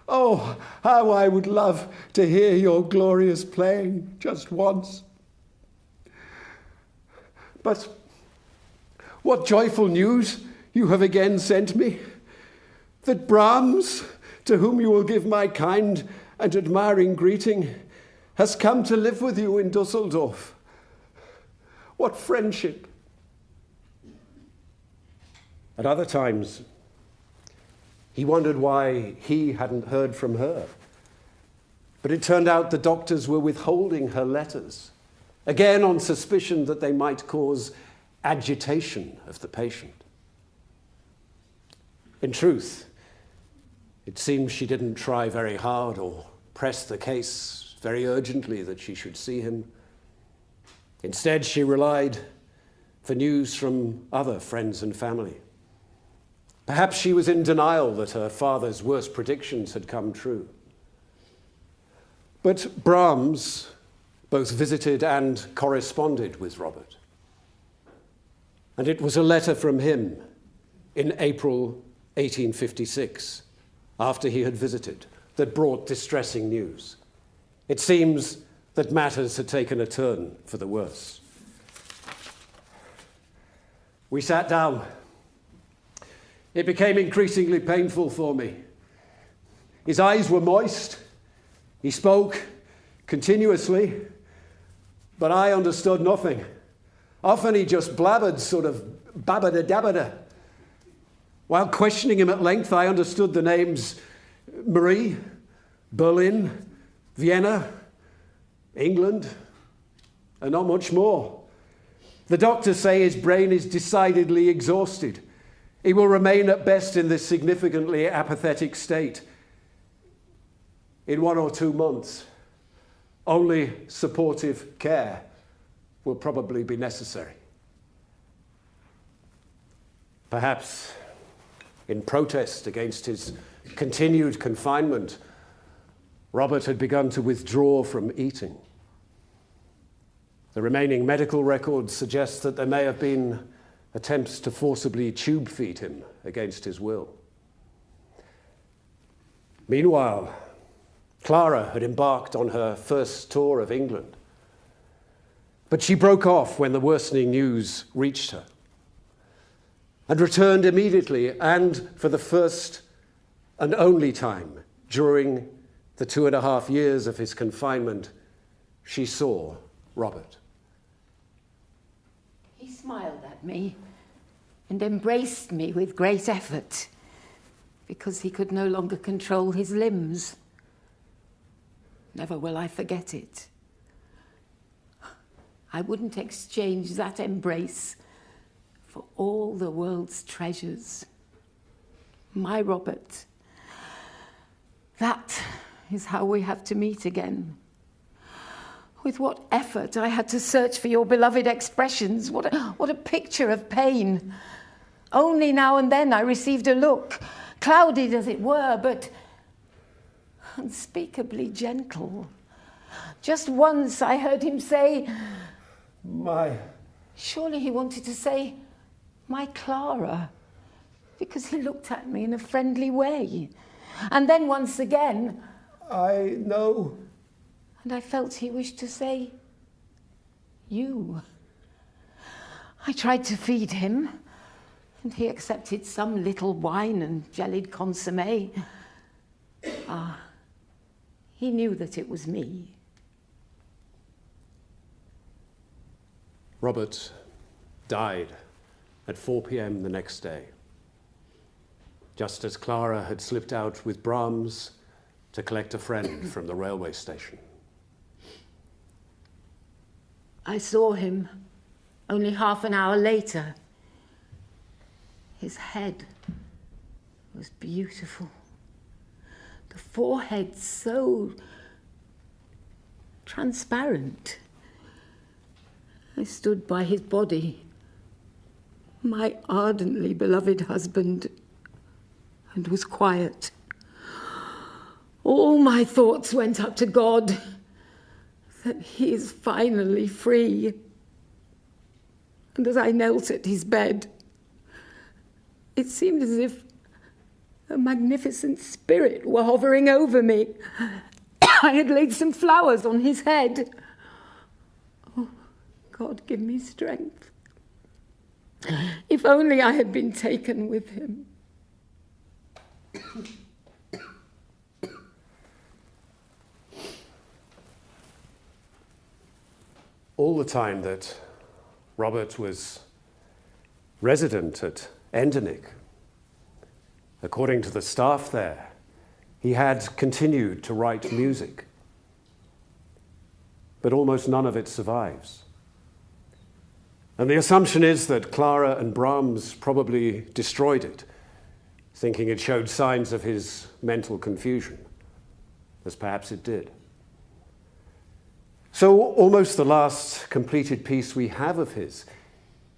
Oh, how I would love to hear your glorious playing just once. But what joyful news you have again sent me, that Brahms, to whom you will give my kind and admiring greeting, has come to live with you in Dusseldorf. What friendship! At other times, he wondered why he hadn't heard from her. But it turned out the doctors were withholding her letters, again on suspicion that they might cause agitation of the patient. In truth, it seems she didn't try very hard or press the case very urgently that she should see him. Instead, she relied for news from other friends and family. Perhaps she was in denial that her father's worst predictions had come true. But Brahms both visited and corresponded with Robert. And it was a letter from him in April 1856, after he had visited, that brought distressing news. It seems that matters had taken a turn for the worse. We sat down. It became increasingly painful for me. His eyes were moist. He spoke continuously. But I understood nothing. Often he just blabbered, sort of babbada-dabbada. While questioning him at length, I understood the names Marie, Berlin, Vienna, England, and not much more. The doctors say his brain is decidedly exhausted. He will remain at best in this significantly apathetic state. In 1 or 2 months, only supportive care will probably be necessary. Perhaps in protest against his continued confinement, Robert had begun to withdraw from eating. The remaining medical records suggest that there may have been attempts to forcibly tube feed him against his will. Meanwhile, Clara had embarked on her first tour of England, but she broke off when the worsening news reached her and returned immediately, and for the first and only time during the 2.5 years of his confinement, she saw Robert. He smiled at me and embraced me with great effort because he could no longer control his limbs. Never will I forget it. I wouldn't exchange that embrace for all the world's treasures. My Robert. That is how we have to meet again. With what effort I had to search for your beloved expressions. What a picture of pain. Only now and then I received a look, clouded as it were, but unspeakably gentle. Just once I heard him say, My... Surely he wanted to say, my Clara, because he looked at me in a friendly way. And then once again, I know. And I felt he wished to say, you. I tried to feed him, and he accepted some little wine and jellied consommé. He knew that it was me. Robert died at 4 p.m. the next day, just as Clara had slipped out with Brahms to collect a friend from the railway station. I saw him only half an hour later. His head was beautiful. The forehead so transparent. I stood by his body, my ardently beloved husband, and was quiet. All my thoughts went up to God, that he is finally free. And as I knelt at his bed, it seemed as if a magnificent spirit were hovering over me. I had laid some flowers on his head. Oh, God, give me strength. If only I had been taken with him. All the time that Robert was resident at Endenich, according to the staff there, he had continued to write music, but almost none of it survives. And the assumption is that Clara and Brahms probably destroyed it, thinking it showed signs of his mental confusion, as perhaps it did. So almost the last completed piece we have of his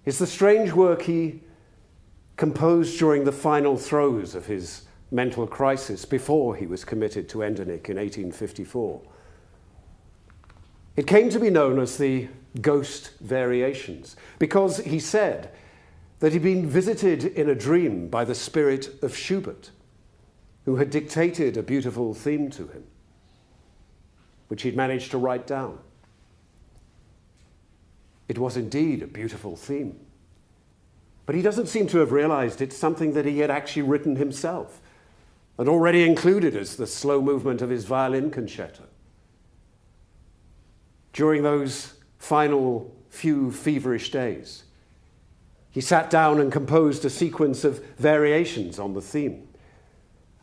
is the strange work he composed during the final throes of his mental crisis before he was committed to Endenich in 1854. It came to be known as the Ghost Variations because he said that he'd been visited in a dream by the spirit of Schubert, who had dictated a beautiful theme to him, which he'd managed to write down. It was indeed a beautiful theme, but he doesn't seem to have realized it's something that he had actually written himself and already included as the slow movement of his violin concerto. During those final few feverish days. He sat down and composed a sequence of variations on the theme.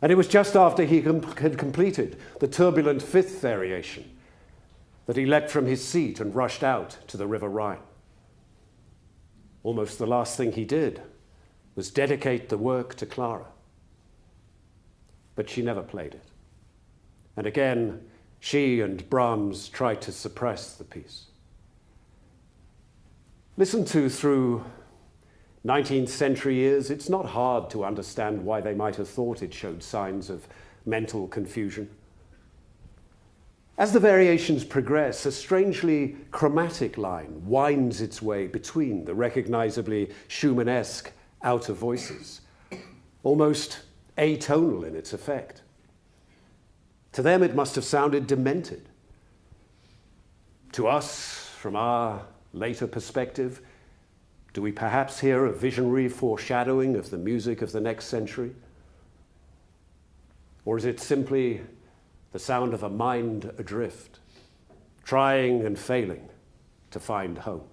And it was just after he had completed the turbulent fifth variation that he leapt from his seat and rushed out to the River Rhine. Almost the last thing he did was dedicate the work to Clara. But she never played it. And again, she and Brahms tried to suppress the piece. Listened to through 19th century ears, it's not hard to understand why they might have thought it showed signs of mental confusion. As the variations progress, a strangely chromatic line winds its way between the recognizably Schumann-esque outer voices, almost atonal in its effect. To them, it must have sounded demented. To us, from our later perspective, do we perhaps hear a visionary foreshadowing of the music of the next century? Or is it simply the sound of a mind adrift, trying and failing to find home?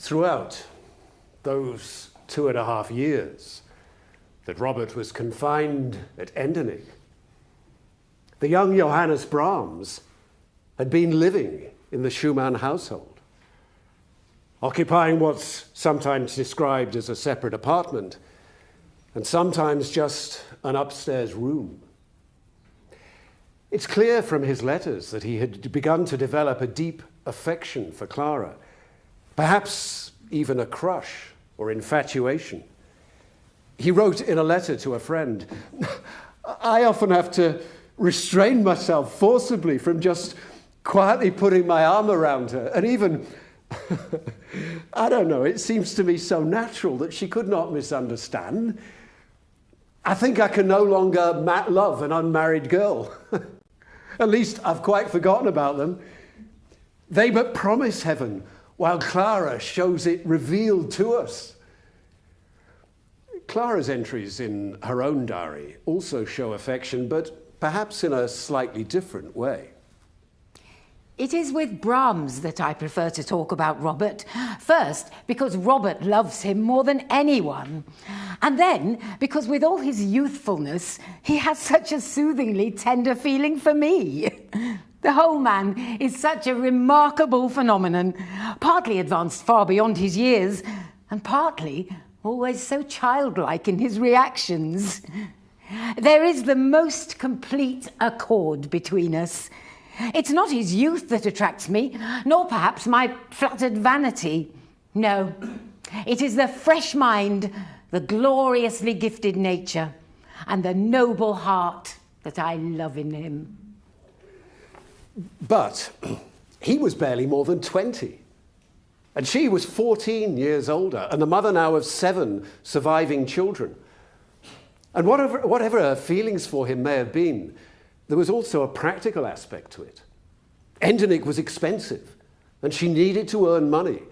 Throughout those 2.5 years that Robert was confined at Endenich, the young Johannes Brahms had been living in the Schumann household, occupying what's sometimes described as a separate apartment and sometimes just an upstairs room. It's clear from his letters that he had begun to develop a deep affection for Clara, perhaps even a crush or infatuation. He wrote in a letter to a friend, "I often have to restrain myself forcibly from just quietly putting my arm around her, and even, I don't know, it seems to me so natural that she could not misunderstand. I think I can no longer love an unmarried girl. At least I've quite forgotten about them. They but promise heaven, while Clara shows it revealed to us." Clara's entries in her own diary also show affection, but perhaps in a slightly different way. It is with Brahms that I prefer to talk about Robert. First, because Robert loves him more than anyone. And then, because with all his youthfulness, he has such a soothingly tender feeling for me. The whole man is such a remarkable phenomenon, partly advanced far beyond his years, and partly always so childlike in his reactions. There is the most complete accord between us. It's not his youth that attracts me, nor perhaps my flattered vanity. No, it is the fresh mind, the gloriously gifted nature, and the noble heart that I love in him. But he was barely more than 20, and she was 14 years older, and the mother now of 7 surviving children. And whatever her feelings for him may have been, there was also a practical aspect to it. Endenich was expensive, and she needed to earn money,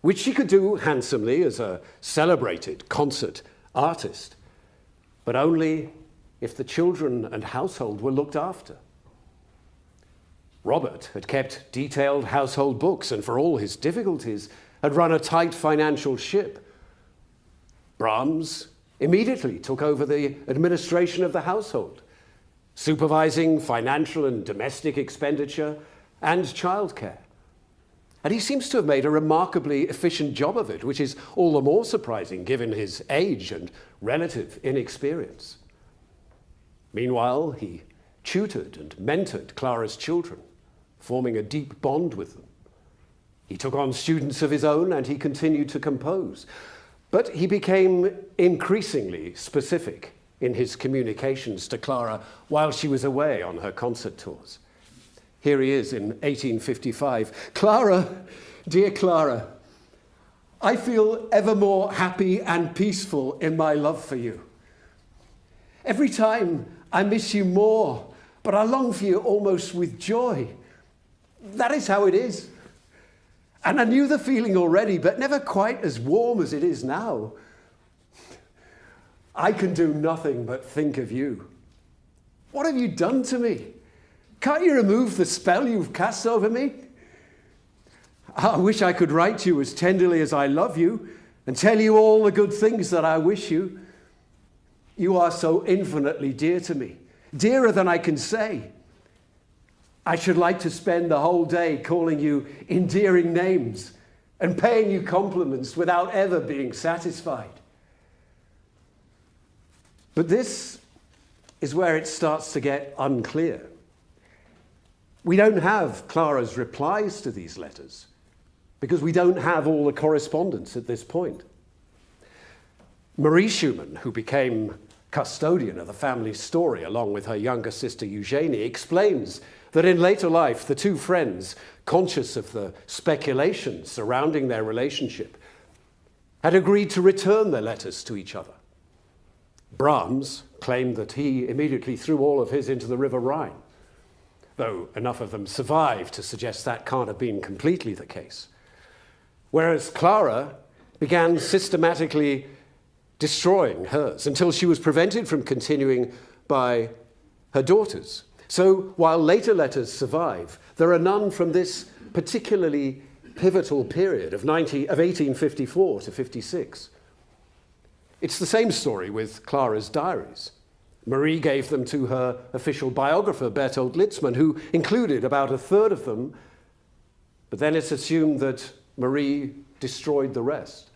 which she could do handsomely as a celebrated concert artist, but only if the children and household were looked after. Robert had kept detailed household books, and for all his difficulties, had run a tight financial ship. Brahms immediately took over the administration of the household, supervising financial and domestic expenditure and childcare. And he seems to have made a remarkably efficient job of it, which is all the more surprising given his age and relative inexperience. Meanwhile, he tutored and mentored Clara's children, forming a deep bond with them. He took on students of his own and he continued to compose. But he became increasingly specific in his communications to Clara while she was away on her concert tours. Here he is in 1855. "Clara, dear Clara, I feel ever more happy and peaceful in my love for you. Every time I miss you more, but I long for you almost with joy. That is how it is. And I knew the feeling already, but never quite as warm as it is now. I can do nothing but think of you. What have you done to me? Can't you remove the spell you've cast over me? I wish I could write to you as tenderly as I love you and tell you all the good things that I wish you. You are so infinitely dear to me, dearer than I can say. I should like to spend the whole day calling you endearing names and paying you compliments without ever being satisfied." But this is where it starts to get unclear. We don't have Clara's replies to these letters because we don't have all the correspondence at this point. Marie Schumann, who became custodian of the family story along with her younger sister Eugenie, explains that in later life, the two friends, conscious of the speculation surrounding their relationship, had agreed to return their letters to each other. Brahms claimed that he immediately threw all of his into the River Rhine, though enough of them survived to suggest that can't have been completely the case. Whereas Clara began systematically destroying hers until she was prevented from continuing by her daughters. So while later letters survive, there are none from this particularly pivotal period of 1854 to 56. It's the same story with Clara's diaries. Marie gave them to her official biographer, Bertolt Litzmann, who included about a third of them, but then it's assumed that Marie destroyed the rest.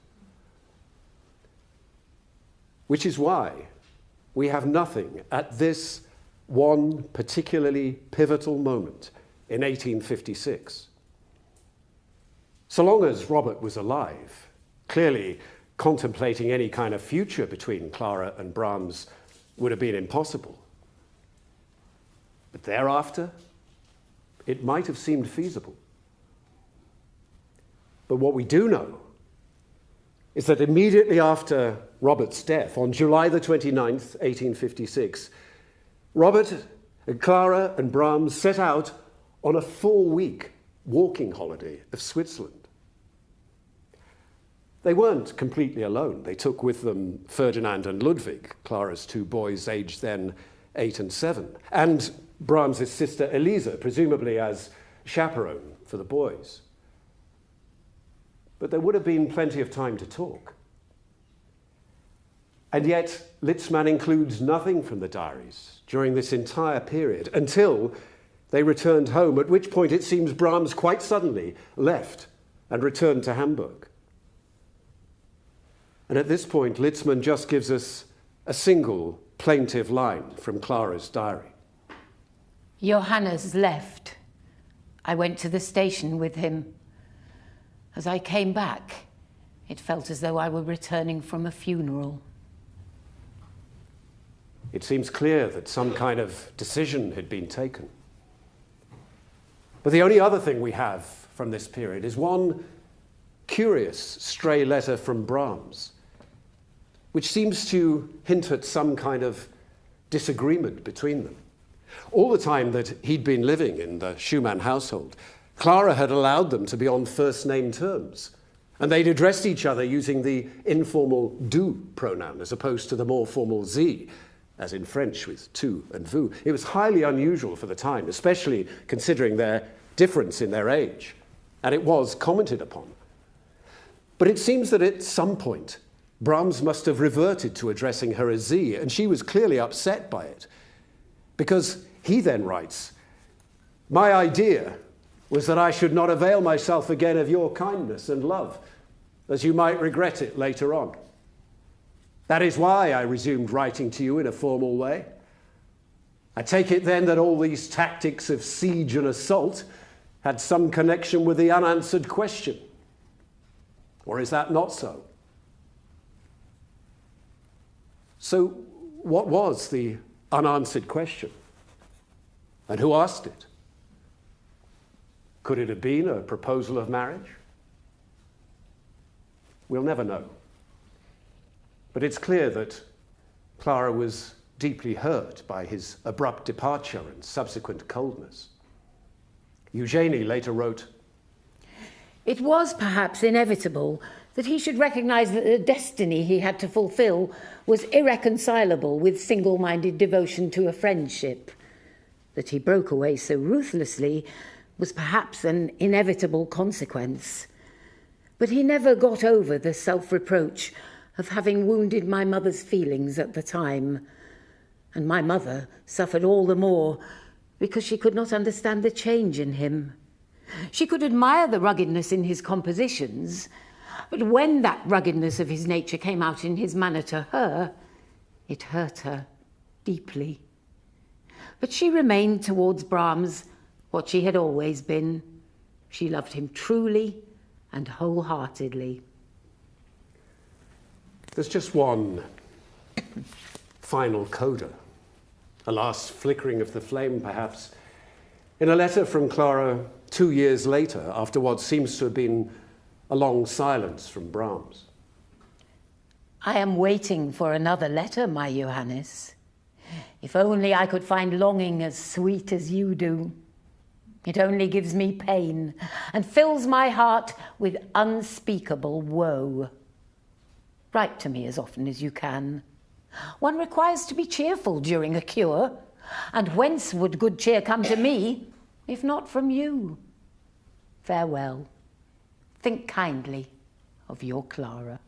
Which is why we have nothing at this one particularly pivotal moment in 1856. So long as Robert was alive, clearly contemplating any kind of future between Clara and Brahms would have been impossible. But thereafter, it might have seemed feasible. But what we do know is that immediately after Robert's death, on July the 29th, 1856, Robert and Clara and Brahms set out on a 4-week walking holiday of Switzerland. They weren't completely alone. They took with them Ferdinand and Ludwig, Clara's 2 boys aged then 8 and 7, and Brahms' sister Elisa, presumably as chaperone for the boys. But there would have been plenty of time to talk. And yet, Litzmann includes nothing from the diaries during this entire period until they returned home, at which point it seems Brahms quite suddenly left and returned to Hamburg. And at this point, Litzmann just gives us a single plaintive line from Clara's diary. Johannes left. I went to the station with him. As I came back, it felt as though I were returning from a funeral. It seems clear that some kind of decision had been taken. But the only other thing we have from this period is one curious stray letter from Brahms, which seems to hint at some kind of disagreement between them. All the time that he'd been living in the Schumann household, Clara had allowed them to be on first-name terms, and they'd addressed each other using the informal du pronoun as opposed to the more formal sie, as in French with tu and vous. It was highly unusual for the time, especially considering their difference in their age, and it was commented upon. But it seems that at some point, Brahms must have reverted to addressing her as sie, and she was clearly upset by it, because he then writes, "My idea was that I should not avail myself again of your kindness and love, as you might regret it later on. That is why I resumed writing to you in a formal way. I take it then that all these tactics of siege and assault had some connection with the unanswered question. Or is that not so?" So what was the unanswered question? And who asked it? Could it have been a proposal of marriage? We'll never know. But it's clear that Clara was deeply hurt by his abrupt departure and subsequent coldness. Eugenie later wrote, It was perhaps inevitable that he should recognize that the destiny he had to fulfill was irreconcilable with single-minded devotion to a friendship. That he broke away so ruthlessly was perhaps an inevitable consequence. But he never got over the self-reproach of having wounded my mother's feelings at the time. And my mother suffered all the more because she could not understand the change in him. She could admire the ruggedness in his compositions, but when that ruggedness of his nature came out in his manner to her, it hurt her deeply. But she remained towards Brahms what she had always been. She loved him truly and wholeheartedly. There's just one final coda, a last flickering of the flame, perhaps, in a letter from Clara 2 years later, after what seems to have been a long silence from Brahms. I am waiting for another letter, my Johannes. If only I could find longing as sweet as you do. It only gives me pain and fills my heart with unspeakable woe. Write to me as often as you can. One requires to be cheerful during a cure, and whence would good cheer come to me, if not from you? Farewell. think kindly of your Clara.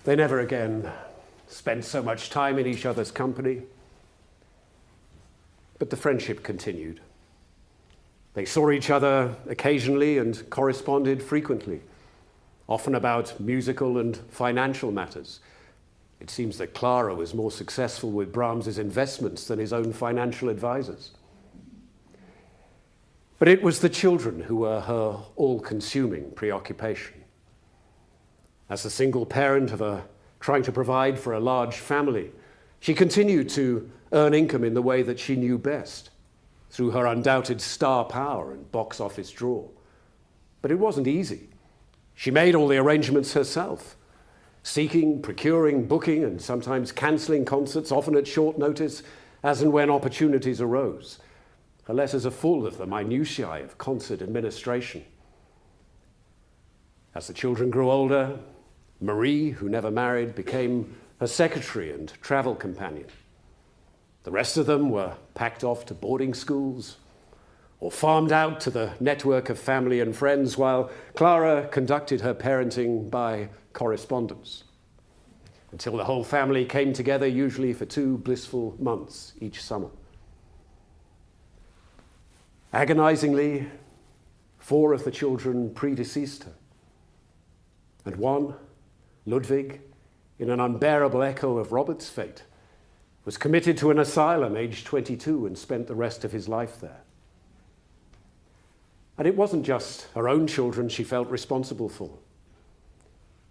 They never again spent so much time in each other's company, but the friendship continued. They saw each other occasionally and corresponded frequently, often about musical and financial matters. It seems that Clara was more successful with Brahms's investments than his own financial advisors. But it was the children who were her all-consuming preoccupation. As a single parent trying to provide for a large family, she continued to earn income in the way that she knew best, through her undoubted star power and box office draw. But it wasn't easy. She made all the arrangements herself, seeking, procuring, booking, and sometimes cancelling concerts, often at short notice, as and when opportunities arose. Her letters are full of the minutiae of concert administration. As the children grew older, Marie, who never married, became her secretary and travel companion. The rest of them were packed off to boarding schools or farmed out to the network of family and friends, while Clara conducted her parenting by correspondence, until the whole family came together, usually for 2 blissful months each summer. Agonizingly, 4 of the children predeceased her, and one, Ludwig, in an unbearable echo of Robert's fate, was committed to an asylum aged 22 and spent the rest of his life there. And it wasn't just her own children she felt responsible for.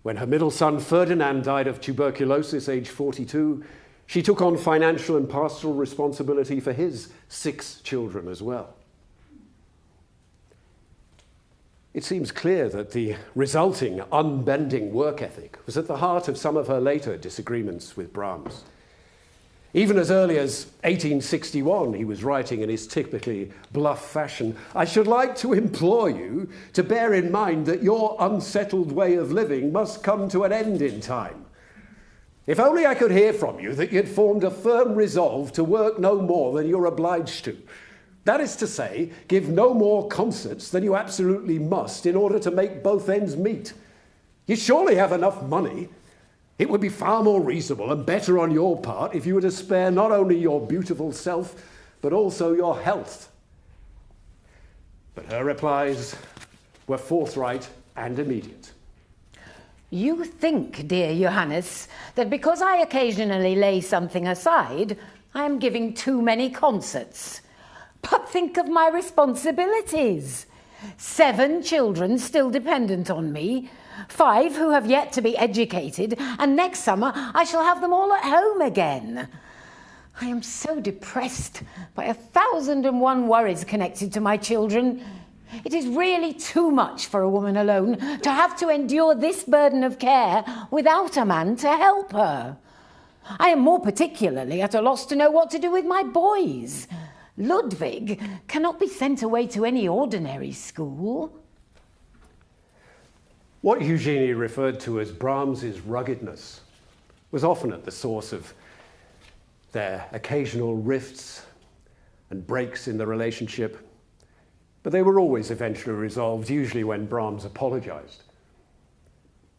When her middle son Ferdinand died of tuberculosis, aged 42, she took on financial and pastoral responsibility for his 6 children as well. It seems clear that the resulting unbending work ethic was at the heart of some of her later disagreements with Brahms. Even as early as 1861, he was writing in his typically bluff fashion, "I should like to implore you to bear in mind that your unsettled way of living must come to an end in time. If only I could hear from you that you'd formed a firm resolve to work no more than you're obliged to. That is to say, give no more concerts than you absolutely must in order to make both ends meet. You surely have enough money. It would be far more reasonable and better on your part if you were to spare not only your beautiful self, but also your health." But her replies were forthright and immediate. You think, dear Johannes, that because I occasionally lay something aside, I am giving too many concerts. But think of my responsibilities. 7 children still dependent on me, 5 who have yet to be educated, and next summer I shall have them all at home again. I am so depressed by 1,001 worries connected to my children. It is really too much for a woman alone to have to endure this burden of care without a man to help her. I am more particularly at a loss to know what to do with my boys. Ludwig cannot be sent away to any ordinary school. What Eugenie referred to as Brahms's ruggedness was often at the source of their occasional rifts and breaks in the relationship, but they were always eventually resolved, usually when Brahms apologized.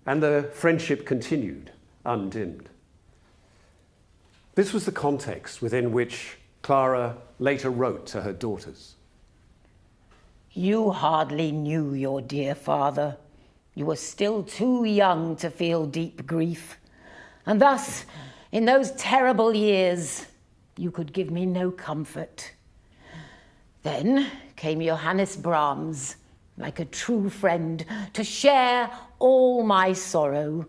And the friendship continued, undimmed. This was the context within which Clara later wrote to her daughters. You hardly knew your dear father. You were still too young to feel deep grief. And thus, in those terrible years, you could give me no comfort. Then came Johannes Brahms, like a true friend, to share all my sorrow.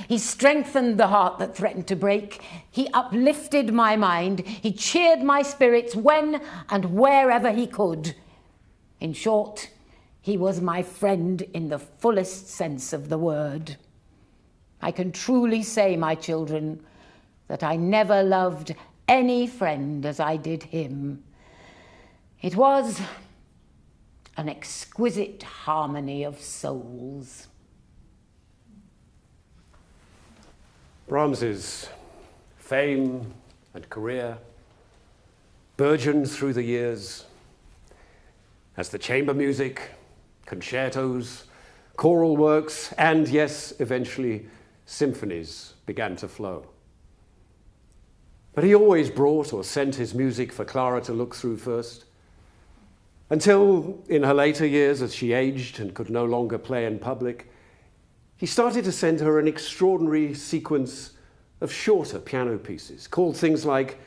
He strengthened the heart that threatened to break. He uplifted my mind. He cheered my spirits when and wherever he could. In short, he was my friend in the fullest sense of the word. I can truly say, my children, that I never loved any friend as I did him. It was an exquisite harmony of souls. Brahms's fame and career burgeoned through the years as the chamber music Concertos, choral works, and yes, eventually symphonies began to flow. But he always brought or sent his music for Clara to look through first, until in her later years, as she aged and could no longer play in public, he started to send her an extraordinary sequence of shorter piano pieces called things like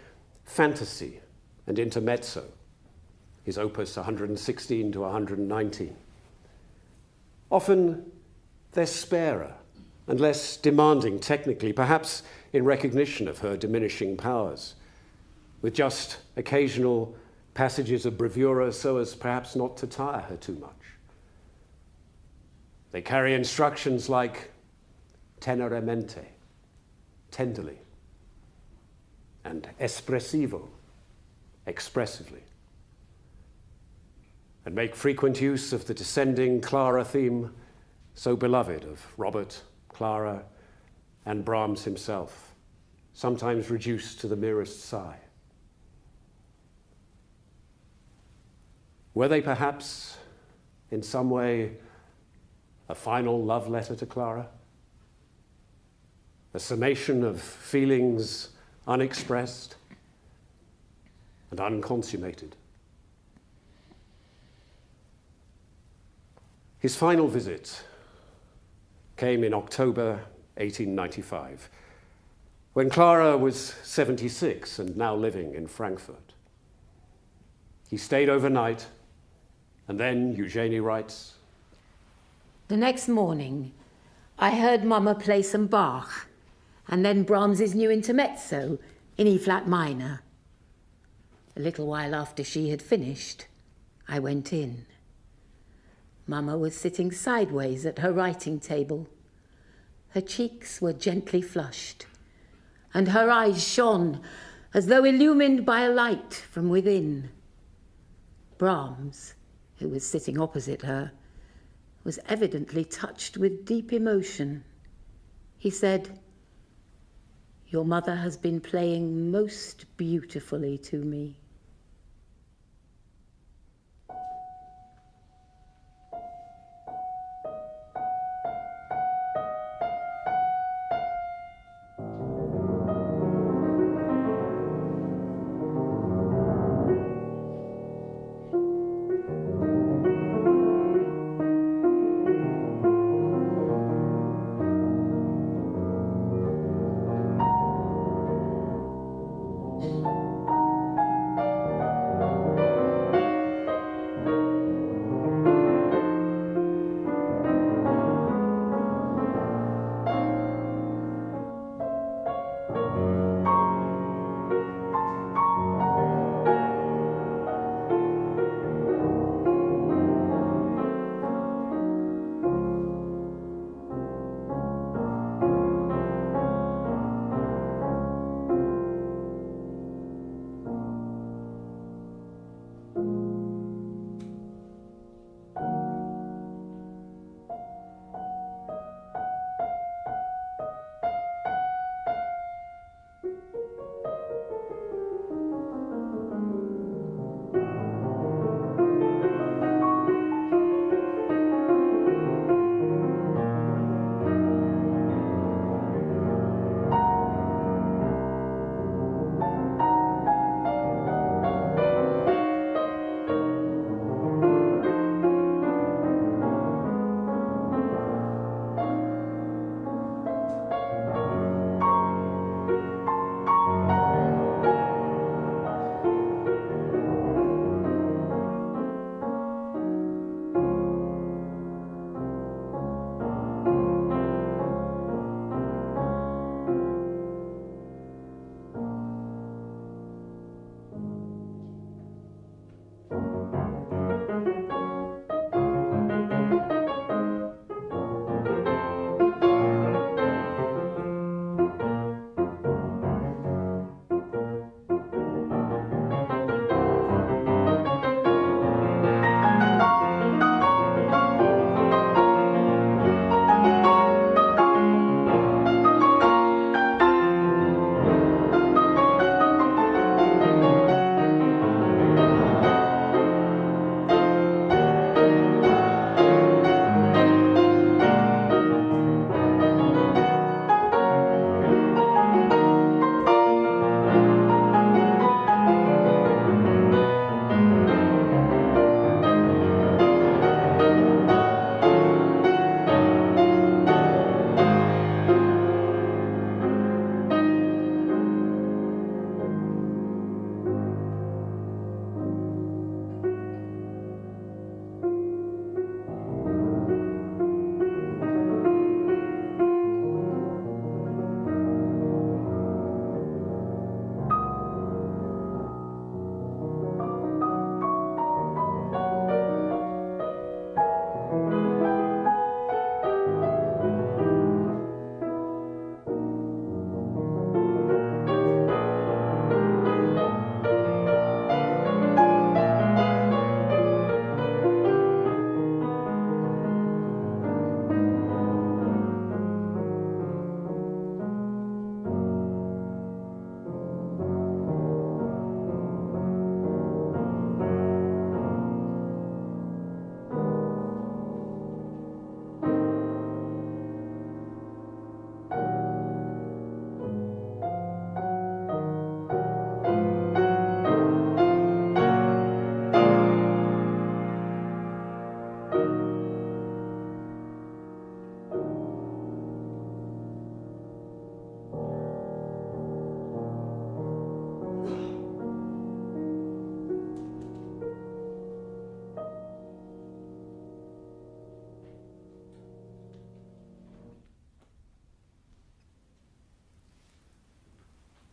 Fantasy and Intermezzo, his opus 116 to 119. Often they're sparer and less demanding technically, perhaps in recognition of her diminishing powers, with just occasional passages of bravura so as perhaps not to tire her too much. They carry instructions like teneramente, tenderly, and espressivo, expressively, and make frequent use of the descending Clara theme, so beloved of Robert, Clara, and Brahms himself, sometimes reduced to the merest sigh. Were they perhaps, in some way, a final love letter to Clara? A summation of feelings unexpressed and unconsummated? His final visit came in October 1895, when Clara was 76 and now living in Frankfurt. He stayed overnight, and then, Eugenie writes, The next morning, I heard Mama play some Bach, and then Brahms's new Intermezzo in E-flat minor. A little while after she had finished, I went in. Mama was sitting sideways at her writing table. Her cheeks were gently flushed, and her eyes shone as though illumined by a light from within. Brahms, who was sitting opposite her, was evidently touched with deep emotion. He said, "Your mother has been playing most beautifully to me."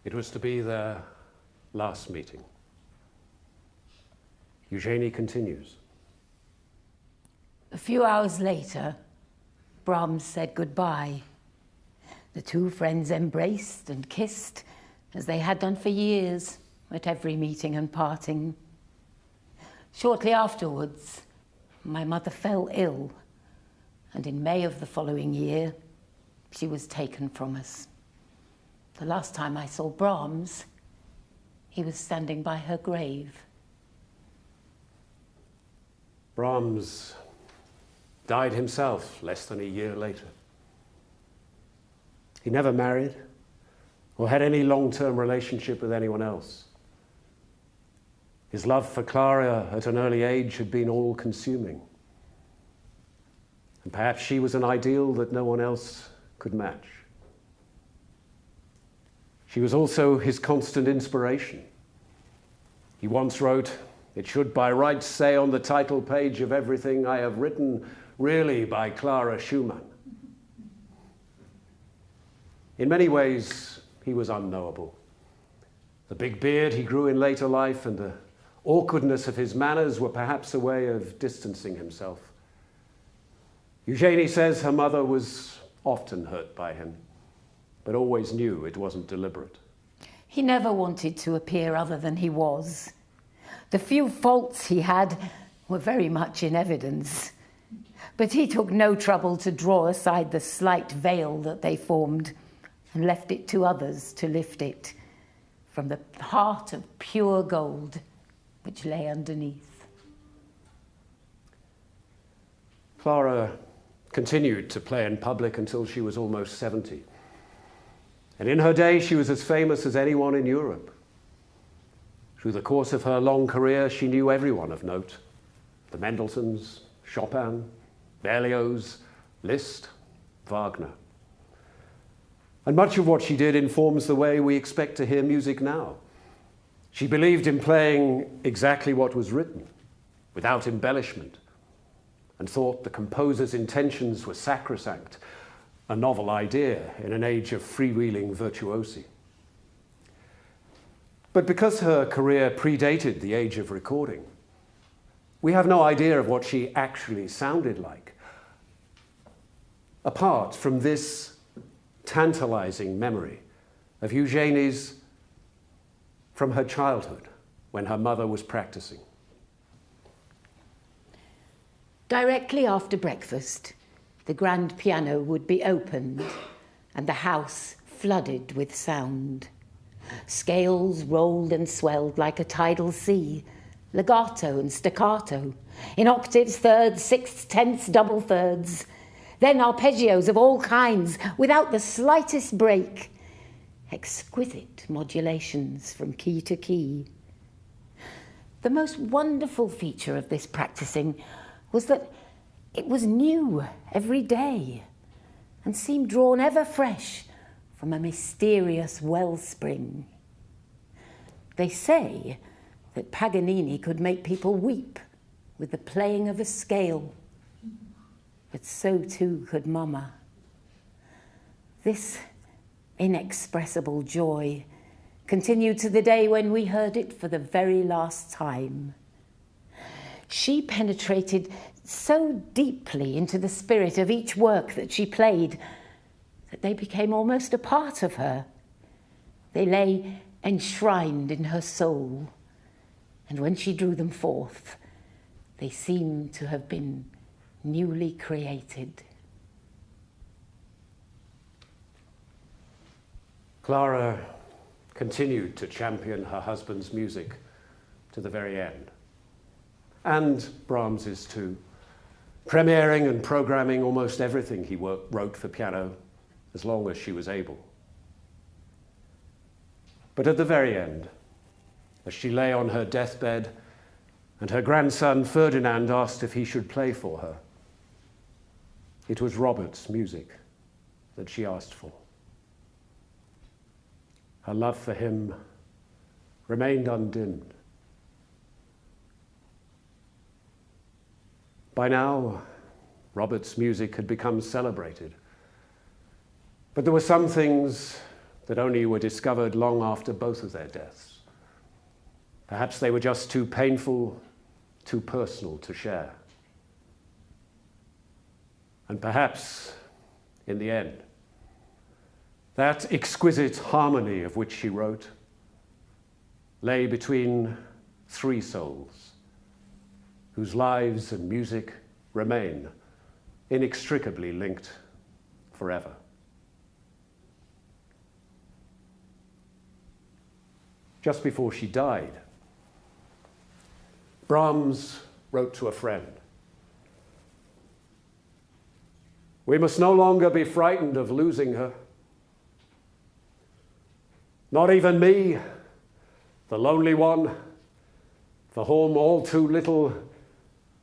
It was to be their last meeting. Eugenie continues. A few hours later, Brahms said goodbye. The two friends embraced and kissed, as they had done for years at every meeting and parting. Shortly afterwards, my mother fell ill, and in May of the following year, she was taken from us. The last time I saw Brahms, he was standing by her grave. Brahms died himself less than a year later. He never married or had any long-term relationship with anyone else. His love for Clara at an early age had been all-consuming. And perhaps she was an ideal that no one else could match. She was also his constant inspiration. He once wrote, "It should by rights say on the title page of everything I have written, really by Clara Schumann." In many ways, he was unknowable. The big beard he grew in later life and the awkwardness of his manners were perhaps a way of distancing himself. Eugenie says her mother was often hurt by him, but always knew it wasn't deliberate. He never wanted to appear other than he was. The few faults he had were very much in evidence, but he took no trouble to draw aside the slight veil that they formed and left it to others to lift it from the heart of pure gold which lay underneath. Clara continued to play in public until she was almost 70. And in her day, she was as famous as anyone in Europe. Through the course of her long career, she knew everyone of note. The Mendelssohns, Chopin, Berlioz, Liszt, Wagner. And much of what she did informs the way we expect to hear music now. She believed in playing exactly what was written, without embellishment, and thought the composer's intentions were sacrosanct, a novel idea in an age of freewheeling virtuosi. But because her career predated the age of recording, we have no idea of what she actually sounded like, apart from this tantalizing memory of Eugenie's from her childhood when her mother was practicing. Directly after breakfast, the grand piano would be opened and the house flooded with sound. Scales rolled and swelled like a tidal sea, legato and staccato, in octaves, thirds, sixths, tenths, double thirds, then arpeggios of all kinds without the slightest break, exquisite modulations from key to key. The most wonderful feature of this practicing was that it was new every day and seemed drawn ever fresh from a mysterious wellspring. They say that Paganini could make people weep with the playing of a scale, but so too could Mama. This inexpressible joy continued to the day when we heard it for the very last time. She penetrated so deeply into the spirit of each work that she played that they became almost a part of her. They lay enshrined in her soul, and when she drew them forth, they seemed to have been newly created. Clara continued to champion her husband's music to the very end, and Brahms's too, premiering and programming almost everything he wrote for piano as long as she was able. But at the very end, as she lay on her deathbed and her grandson Ferdinand asked if he should play for her, it was Robert's music that she asked for. Her love for him remained undimmed. By now, Robert's music had become celebrated. But there were some things that only were discovered long after both of their deaths. Perhaps they were just too painful, too personal to share. And perhaps, in the end, that exquisite harmony of which she wrote lay between three souls whose lives and music remain inextricably linked forever. Just before she died, Brahms wrote to a friend, "We must no longer be frightened of losing her. Not even me, the lonely one, for whom all too little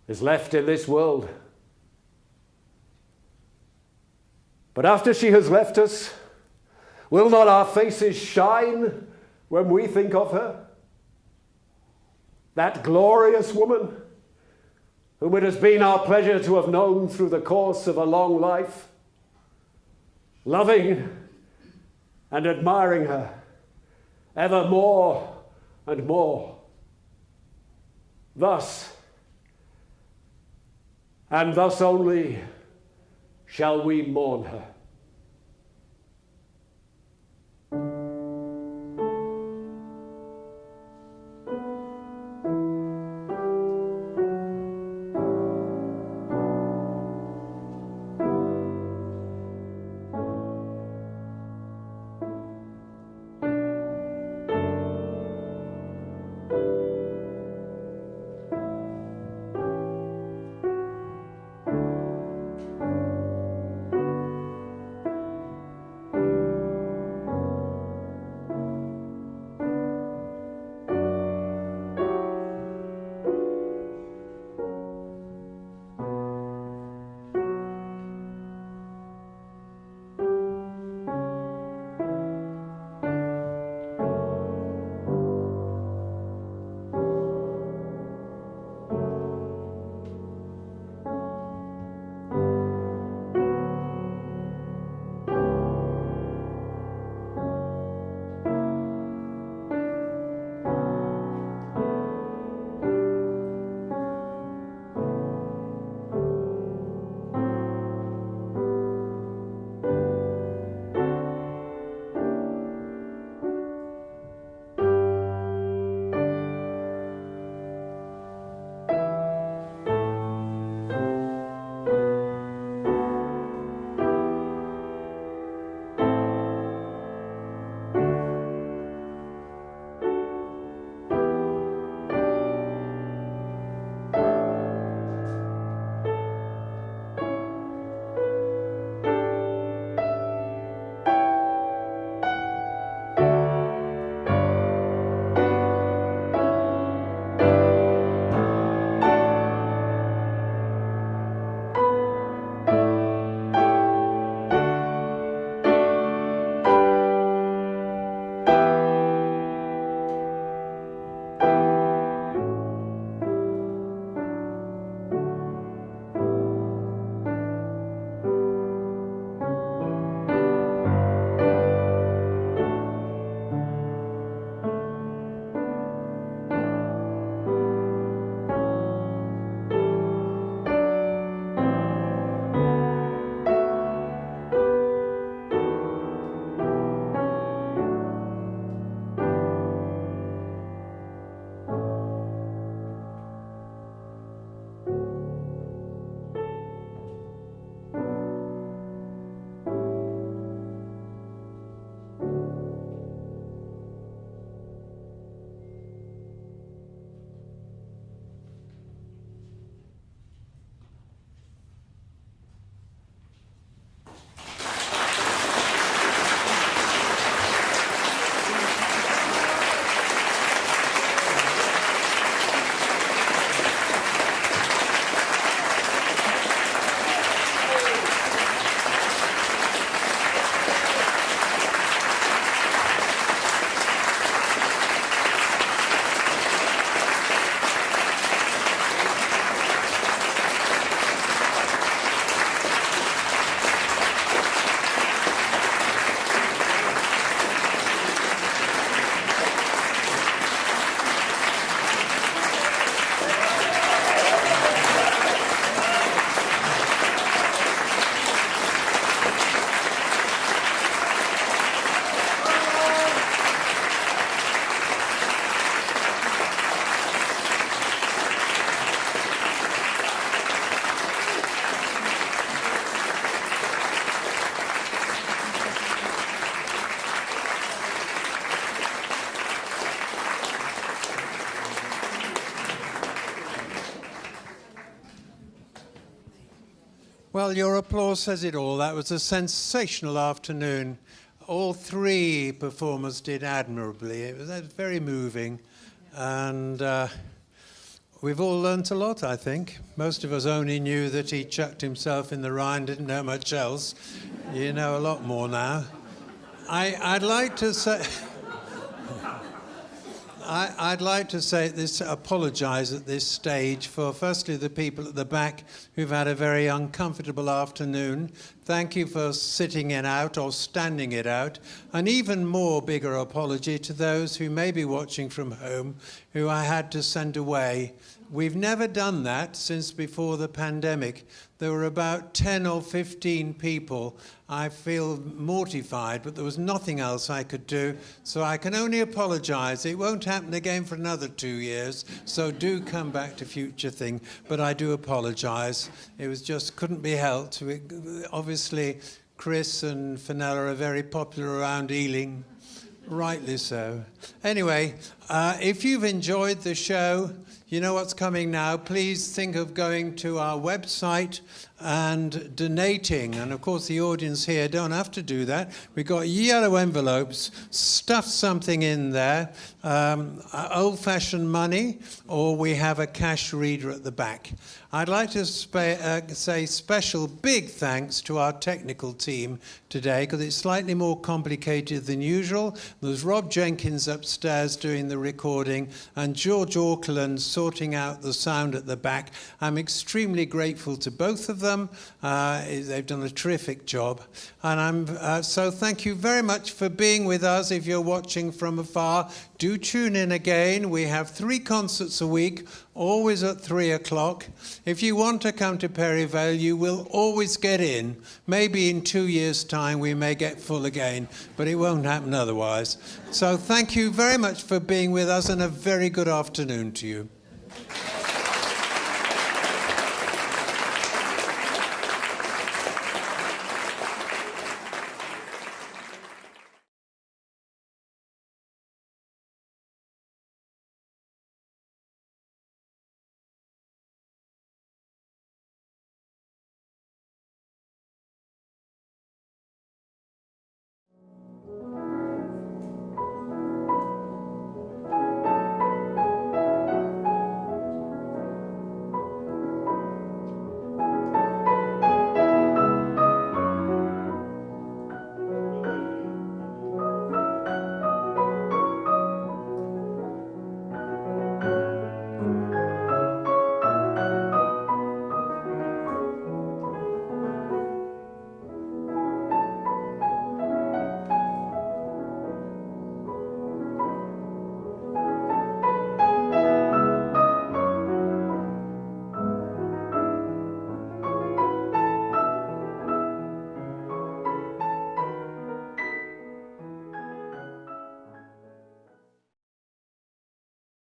is left in this world. But after she has left us, will not our faces shine when we think of her? That glorious woman whom it has been our pleasure to have known through the course of a long life, loving and admiring her ever more and more. Thus, and thus only, shall we mourn her." Well, your applause says it all. That was a sensational afternoon. All three performers did admirably. It was very moving. And we've all learnt a lot, I think. Most of us only knew that he chucked himself in the Rhine, didn't know much else. You know a lot more now. I'd like to say... I'd like to say apologise at this stage for, firstly, the people at the back who've had a very uncomfortable afternoon. Thank you for sitting it out or standing it out. An even more bigger apology to those who may be watching from home who I had to send away. We've never done that since before the pandemic. There were about 10 or 15 people. I feel mortified, but there was nothing else I could do, so I can only apologise. It won't happen again for another 2 years, so do come back to future thing. But I do apologise. It was just couldn't be helped. Obviously, Chris and Fenella are very popular around Ealing. Rightly so. Anyway, if you've enjoyed the show, you know what's coming now. Please think of going to our website and donating. And of course, the audience here don't have to do that. We've got yellow envelopes. Stuff something in there. Old-fashioned money, or we have a cash reader at the back. I'd like to say special big thanks to our technical team today, because it's slightly more complicated than usual. There's Rob Jenkins upstairs doing the recording, and George Auckland sorting out the sound at the back. I'm extremely grateful to both of them. They've done a terrific job. And so thank you very much for being with us. If you're watching from afar, do tune in again. We have 3 concerts a week, always at 3 o'clock. If you want to come to Perivale, you will always get in. Maybe in 2 years' time we may get full again, but it won't happen otherwise. So thank you very much for being with us, and a very good afternoon to you.